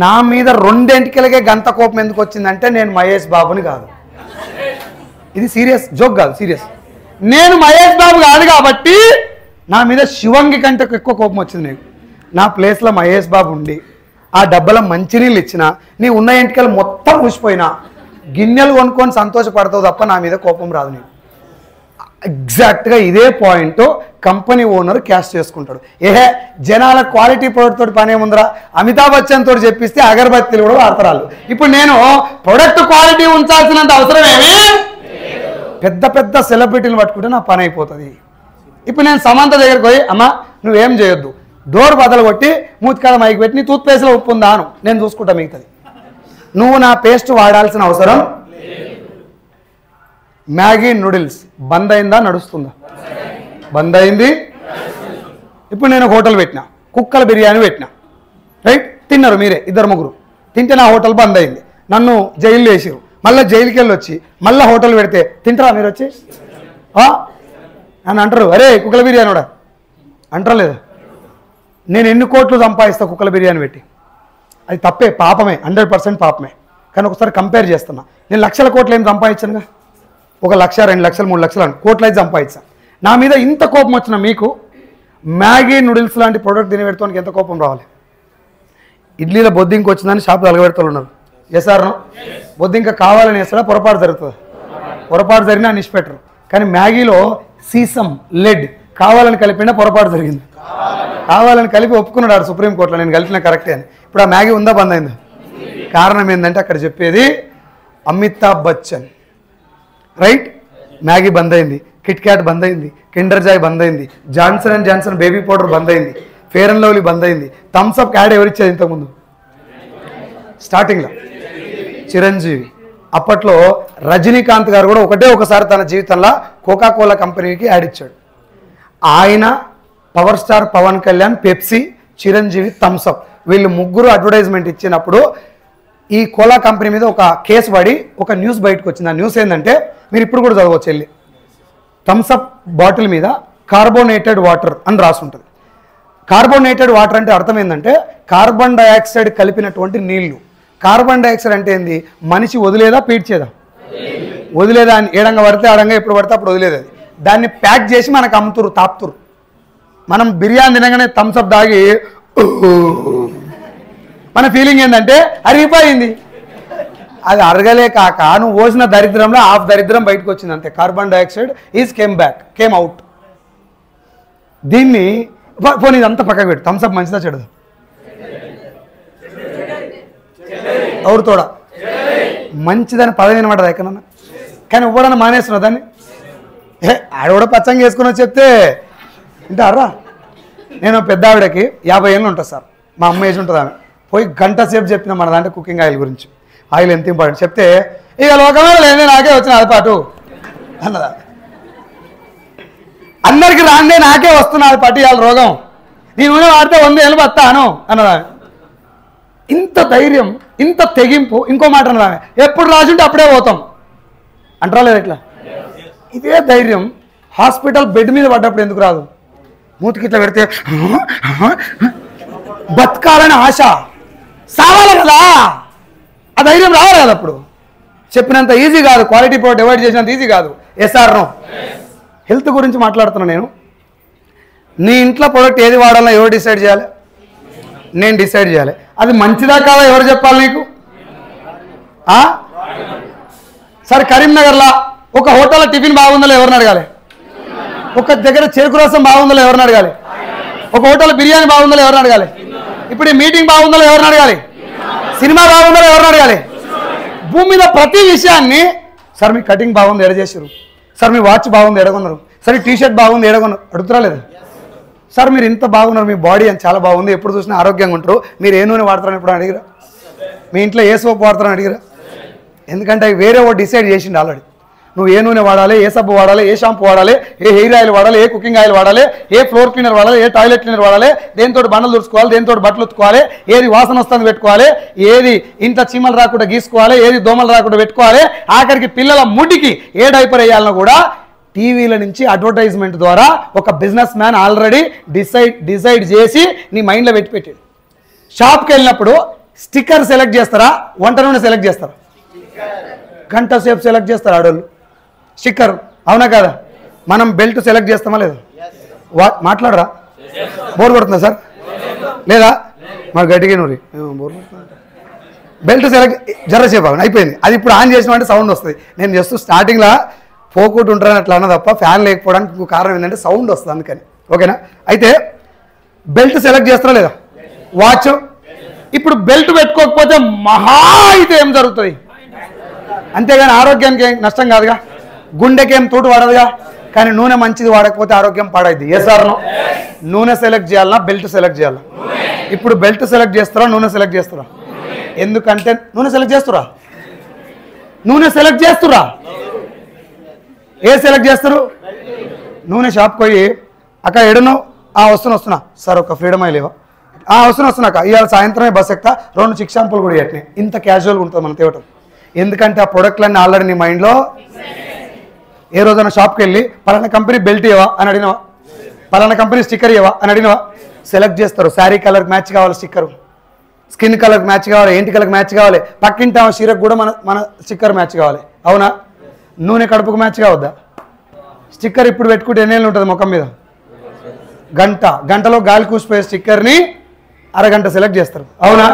నా మీద 2 ఎంటికలకే గంత కోపం ఎందుకు వచ్చిందంటే నేను మహేష్ బాబుని కాదు ఇది సీరియస్ జోక్ కాదు సీరియస్ నేను మహేష్ బాబు కాదు కాబట్టి నా మీద శివంగి కంటే ఎక్కువ కోపం వచ్చింది నీకు నా ప్లేస్లో మహేష్ బాబు ఉండి ఆ డబ్బాలో మంచినీళ్ళు ఇచ్చిన నీ ఉన్న ఎంటికలు మొత్తం ఊసిపోయినా గిన్నెలు కొనుక్కొని సంతోషపడతావు తప్ప నా మీద కోపం రాదు నీకు ఎగ్జాక్ట్గా ఇదే పాయింట్ కంపెనీ ఓనర్ క్యాష్ చేసుకుంటాడు ఏహే జనాల క్వాలిటీ ప్రోడక్ట్ తోటి పని ఏముందరా అమితాబ్ బచ్చన్ తోటి చెప్పిస్తే అగరబత్తీలు కూడా వాడతారు ఇప్పుడు నేను ప్రొడక్ట్ క్వాలిటీ ఉంచాల్సినంత అవసరం ఏమి పెద్ద పెద్ద సెలబ్రిటీలు పట్టుకుంటే నా పని అయిపోతుంది ఇప్పుడు నేను సమంత దగ్గరికి పోయి అమ్మ నువ్వేం చేయొద్దు డోర్ బదలు కొట్టి మూతికాడ మైకి పెట్టి నీ టూత్ పేస్ట్లో ఉప్పు ఉందా అను నేను చూసుకుంటా మిగతాది నువ్వు నా పేస్ట్ వాడాల్సిన అవసరం మ్యాగీ నూడిల్స్ బంద్ అయిందా నడుస్తుందా బంద్ అయింది ఇప్పుడు నేను హోటల్ పెట్టినా కుక్కల బిర్యానీ పెట్టినా రైట్ తిన్నారు మీరే 2-3 తింటే నా హోటల్ బంద్ అయింది నన్ను జైలు వేసారు మళ్ళీ జైలుకి వెళ్ళి వచ్చి మళ్ళీ హోటల్ పెడితే తింటారా మీరు వచ్చి అని అంటారు అరే కుక్కల బిర్యానీ కూడా అంటారా లేదా నేను ఎన్ని కోట్లు సంపాదిస్తా కుక్కల బిర్యానీ పెట్టి అది తప్పే పాపమే 100% పాపమే కానీ ఒకసారి కంపేర్ చేస్తున్నా. నేను లక్షల కోట్లు ఏం సంపాదించానుగా, 1 లక్ష 2 లక్షలు 3 లక్షలు కోట్లు అయితే సంపాదించాను. నా మీద ఇంత కోపం వచ్చిన మీకు మ్యాగీ నూడిల్స్ లాంటి ప్రోడక్ట్ తిని పెడతానికి ఎంత కోపం రావాలి? ఇడ్లీలో బొద్దింక వచ్చిందని షాపులో అలగబెడతారు ఉన్నారు. ఎసారను బొద్దింక కావాలని వేస్తాడా, పొరపాటు జరుగుతుంది. పొరపాటు జరిగినా నిష్పెట్టరు. కానీ మ్యాగీలో సీసం లెడ్ కావాలని కలిపినా పొరపాటు జరిగింది. కావాలని కలిపి ఒప్పుకున్నాడు సుప్రీంకోర్టులో, నేను కలిపిన కరెక్టే అని. ఇప్పుడు ఆ మ్యాగీ ఉందా, బంద్ అయిందా? కారణం ఏంటంటే అక్కడ చెప్పేది అమితాబ్ బచ్చన్, రైట్? మ్యాగీ బంద్ అయింది, కిట్ క్యాట్ బంద్ అయింది, కిండర్ జాయ్ బంద్ అయింది, Johnson and Johnson baby powder బంద్ అయింది, ఫేర్ అండ్ లవ్లీ బంద్ అయింది. థమ్స్ అప్ యాడ్ ఎవరిచ్చేది ఇంతకుముందు? స్టార్టింగ్లో చిరంజీవి. అప్పట్లో రజనీకాంత్ గారు కూడా ఒకసారి తన జీవితంలో కోకా కోలా కంపెనీకి యాడ్ ఇచ్చాడు. ఆయన, power star Pawan Kalyan Pepsi, Chiranjeevi Thums Up, వీళ్ళు ముగ్గురు అడ్వర్టైజ్మెంట్ ఇచ్చినప్పుడు ఈ కోలా కంపెనీ మీద ఒక కేసు పడి ఒక న్యూస్ బయటకు వచ్చింది. ఆ న్యూస్ ఏంటంటే, మీరు ఇప్పుడు కూడా చదవచ్చు వెళ్ళి, థమ్స్ అప్ బాటిల్ మీద కార్బోనేటెడ్ వాటర్ అని రాసి ఉంటుంది. కార్బోనేటెడ్ వాటర్ అంటే అర్థం ఏంటంటే కార్బన్ డైఆక్సైడ్ కలిపినటువంటి నీళ్లు. కార్బన్ డైఆక్సైడ్ అంటే ఏంది? మనిషి వదిలేదా పీడ్చేదా? వదిలేదా అని ఏడంగా పడితే ఆడంగా ఎప్పుడు పడితే అప్పుడు వదిలేదు. అది దాన్ని ప్యాక్ చేసి మనకు అమ్ముతురు, తాపుతురు. మనం బిర్యానీ తినగానే థమ్స్ అప్ దాగి మన ఫీలింగ్ ఏంటంటే అరిగిపోయింది. అది అరగలే కాక నువ్వు పోసిన దరిద్రంలో హాఫ్ దరిద్రం బయటకు వచ్చింది అంతే. Carbon dioxide came out. దీన్ని పోనీ ఇదంతా పక్కకు పెట్టు. థమ్స్ అప్ మంచిదా చెడదా? ఎవరితోడా మంచిదని పదవి అనమాట ఎక్కడన్నా. కానీ ఇవ్వడన్నా మానేస్తున్నావు దాన్ని. ఆడ కూడా పచ్చంగా వేసుకుని చెప్తే వింటారా? నేను పెద్ద ఆవిడకి 50 ఏళ్ళు ఉంటుంది సార్, మా అమ్మ ఏజ్ ఉంటుంది. ఆమె పోయి గంట సేపు చెప్పిన మన దాంట్లో కుకింగ్ ఆయిల్ గురించి, ఆయిల్ ఎంత ఇంపార్టెంట్ చెప్తే, ఇక లోకంలో లేని నాకే వచ్చిన అది పాటు అన్నదా. అందరికి రాందే నాకే వస్తున్నా అది పాటు ఇవాళ రోగం, నీ నూనె వాడితే 100 ఏళ్ళు బతాను అన్నదా. ఇంత ధైర్యం, ఇంత తెగింపు. ఇంకో మాట అన్నదా, ఎప్పుడు రాజుంటే అప్పుడే పోతాం అంటారా లేదు? ఇట్లా ఇదే ధైర్యం హాస్పిటల్ బెడ్ మీద పడ్డప్పుడు ఎందుకు రాదు? మూతికి ఇట్లా పెడితే బతకాలని ఆశ సావాలి కదా, ఆ ధైర్యం రావాలి కదా. అప్పుడు చెప్పినంత ఈజీ కాదు, క్వాలిటీ ప్రోడక్ట్ డివైడ్ చేసినంత ఈజీ కాదు. Yes or no? హెల్త్ గురించి మాట్లాడుతున్నా నేను. నీ ఇంట్లో ప్రోడక్ట్ ఏది వాడాలో ఎవరు డిసైడ్ చేయాలి? నేను డిసైడ్ చేయాలి. అది మంచిదా కాదా ఎవరు చెప్పాలి నీకు? సరే, కరీంనగర్లో ఒక హోటల్లో టిఫిన్ బాగుందో ఎవరిని అడగాలి? ఒక దగ్గర చెరుకు రసం బాగుందో ఎవరిని అడగాలి? ఒక హోటల్ బిర్యానీ బాగుందో ఎవరిని అడగాలి? ఇప్పుడు ఈ మీటింగ్ బాగుందో ఎవరిని అడగాలి? సినిమా బాగుందో ఎవరిని అడగాలి? భూమి మీద ప్రతి విషయాన్ని, సార్ మీ కటింగ్ బాగుంది ఎడ చేసారు, సార్ మీ వాచ్ బాగుంది ఎడగొన్నారు, సరే టీ షర్ట్ బాగుంది ఎడగొన్నారు, అడుగుతారా లేదా? సార్ మీరు ఇంత బాగున్నారు, మీ బాడీ అని చాలా బాగుంది, ఎప్పుడు చూసినా ఆరోగ్యంగా ఉంటారు, మీరు ఏ నూనె వాడతారని ఎప్పుడు అడిగిరా? మీ ఇంట్లో ఏ సోప్ వాడతారని అడిగిరా? ఎందుకంటే అవి వేరే ఒకటి డిసైడ్ చేసిండు ఆల్రెడీ. నువ్వు ఏ నూనె వాడాలి, ఏ సబ్బు వాడాలి, ఏ షాంపూ వాడాలి, ఏ హెయిర్ ఆయిల్ వాడాలి, ఏ కుకింగ్ ఆయిల్ వాడాలి, ఏ ఫ్లోర్ క్లీనర్ వాడాలి, ఏ టాయిలెట్ క్లీనర్ వాడాలి, దేనితో బండలు తుడుచుకోవాలి, దేనితో బట్టలు ఉత్తుకోవాలి, ఏది వాసన వస్తుంది పెట్టుకోవాలి, ఏది ఇంట్లో చీమలు రాకుండా గీసుకోవాలి, ఏది దోమలు రాకుండా పెట్టుకోవాలి, ఆఖరికి పిల్లల ముడికి ఏ డైపర్ వేయాలన్నా కూడా టీవీల నుంచి అడ్వర్టైజ్మెంట్ ద్వారా ఒక బిజినెస్ మ్యాన్ ఆల్రెడీ డిసైడ్ చేసి నీ మైండ్లో పెట్టాడు. షాప్కి వెళ్ళినప్పుడు స్టిక్కర్ సెలెక్ట్ చేస్తారా, వంట నూనె సెలెక్ట్ చేస్తారా? గంట సేపు సెలెక్ట్ చేస్తారు ఆడోళ్ళు స్టిక్కర్, అవునా కదా? మనం బెల్ట్ సెలెక్ట్ చేస్తామా లేదా? మాట్లాడరా? బోర్ కొడుతుందా సార్? లేదా? మరి గట్టిగా నూరి బోర్ కొడుతుంది. బెల్ట్ సెలెక్ట్ జరసేపు అయిపోయింది. అది ఇప్పుడు ఆన్ చేసినామంటే సౌండ్ వస్తుంది. నేను జస్ట్ స్టార్టింగ్లో పోకుండా ఉంటారని అట్లా అన్న తప్ప ఫ్యాన్ లేకపోవడానికి ఇంకో కారణం ఏంటంటే సౌండ్ వస్తుంది, అందుకని. ఓకేనా? అయితే బెల్ట్ సెలెక్ట్ చేస్తారా లేదా? వాచ్. ఇప్పుడు బెల్ట్ పెట్టుకోకపోతే మహా అయితే ఏం జరుగుతుంది? అంతేగాని ఆరోగ్యానికి ఏం నష్టం కాదుగా, గుండెకేం తోటు వాడదుగా. కానీ నూనె మంచిది వాడకపోతే ఆరోగ్యం పాడైంది. ఏ సార్ను? నూనె సెలెక్ట్ చేయాలన్నా బెల్ట్ సెలెక్ట్ చేయాలా? ఇప్పుడు బెల్ట్ సెలెక్ట్ చేస్తారా, నూనె సెలెక్ట్ చేస్తారా? ఎందుకంటే నూనె సెలెక్ట్ చేస్తురా, నూనె సెలెక్ట్ చేస్తురా. ఏ సెలెక్ట్ చేస్తారు? నూనె షాప్కి పోయి అక్క ఎడును వస్తున్నా సార్, ఒక ఫ్రీడమ్ ఆయిల్ లేవా? వస్తున్నాక ఇవాళ సాయంత్రమే బస్ ఎక్కుతా, 2 చిక్ షాంపూలు కూడా ఎట్టినాయి. ఇంత క్యాజువల్గా ఉంటుంది మనం తేవటం. ఎందుకంటే ఆ ప్రొడక్ట్లన్నీ ఆల్రెడీ నీ మైండ్లో. ఏ రోజైనా షాప్కి వెళ్ళి పలానా కంపెనీ బెల్ట్ ఇవ్వవా అని అడిగినవా? పలానా కంపెనీ స్టిక్కర్ ఇవ్వవా అని అడిగినవా? సెలెక్ట్ చేస్తారు. శారీ కలర్ మ్యాచ్ కావాలి స్టిక్కరు. స్కిన్ కలర్కి మ్యాచ్ కావాలి, ఏంటి కలర్కి మ్యాచ్ కావాలి, పక్కింటి చీరకు కూడా మన స్టిక్కర్ మ్యాచ్ కావాలి. అవునా? నూనె కడుపుకు మ్యాచ్ కావద్దా? స్టిక్కర్ ఇప్పుడు పెట్టుకుంటే ఎన్నేళ్ళు ఉంటుంది ముఖం మీద? గంటలో గాలి కూసిపోయే స్టిక్కర్ని అరగంట సెలెక్ట్ చేస్తారు. అవునా?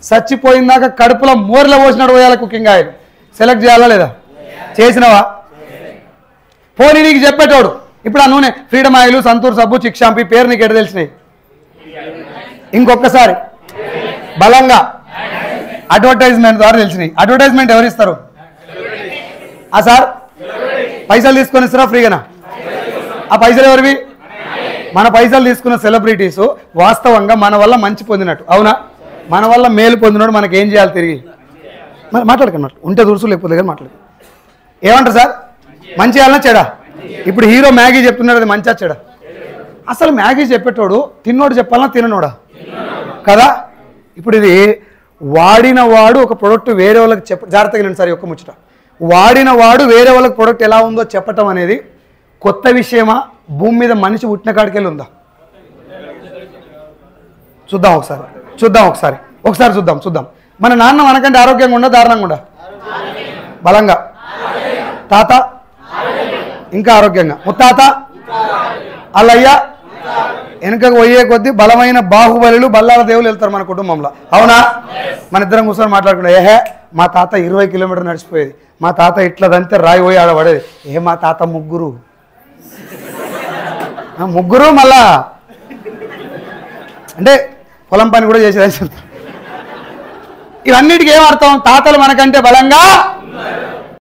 చచ్చిపోయిందాక కడుపులో మోర్లో పోసినట్టు పోయాలి కుకింగ్ ఆయిల్. సెలెక్ట్ చేయాలా లేదా? చేసినవా? పోనీ నీకు చెప్పేటోడు ఇప్పుడు ఆ నూనె ఫ్రీడమ్ ఆయిల్, సంతూర్ సబ్బు, చిక్ షాంపూ పేరు నీకు ఎడ తెలిసినాయి? ఇంకొకసారి బలంగా అడ్వర్టైజ్మెంట్ ద్వారా తెలిసినాయి. అడ్వర్టైజ్మెంట్ ఎవరు ఇస్తారు? సార్ పైసలు తీసుకొని ఇస్తారా ఫ్రీగానా? ఆ పైసలు ఎవరివి? మన పైసలు తీసుకున్న సెలబ్రిటీస్ వాస్తవంగా మన వల్ల మంచి పొందినట్టు. అవునా? మన వల్ల మేలు పొందినట్టు మనకి ఏం చేయాలి? తిరిగి మాట్లాడకండి, ఉంటే దురుసు లేకపోతే కానీ మాట్లాడు. ఏమంటారు సార్? మంచి చేయాలన్నా చెడా? ఇప్పుడు హీరో మ్యాగీ చెప్తున్నాడు, అది మంచిగా చెడా? అసలు మ్యాగీ చెప్పేటోడు తిన్నోడు చెప్పాలన్నా తిననోడా కదా? ఇప్పుడు ఇది వాడిన వాడు ఒక ప్రోడక్ట్ వేరే వాళ్ళకి జాగ్రత్తగా వినండి సార్, ఒక్క ముచ్చట. వాడిన వాడు వేరే వాళ్ళకి ప్రోడక్ట్ ఎలా ఉందో చెప్పటం అనేది కొత్త విషయమా? భూమి మీద మనిషి పుట్టిన కాడికెళ్ళి ఉందా? చూద్దాం ఒకసారి చూద్దాం. మన నాన్న మనకంటే ఆరోగ్యంగా ఉండా, దారుణంగా ఉండా? బలంగా. తాత ఇంకా ఆరోగ్యంగా. ముత్తాత అల్లయ్య వెనుకకు పోయే కొద్దీ బలమైన బాహుబలులు, బల్లాల దేవులు వెళ్తారు మన కుటుంబంలో. అవునా? మన ఇద్దరం కూర్చొని మాట్లాడుకుంటా, ఏహే మా తాత 20 కిలోమీటర్లు నడిచిపోయేది, మా తాత ఇట్లదంతే రాయి పోయి ఆడబడేది. మా తాత ముగ్గురు మళ్ళా అంటే పొలం పని కూడా చేసేది. ఇవన్నిటికీ ఏమర్థం? తాతలు మనకంటే బలంగా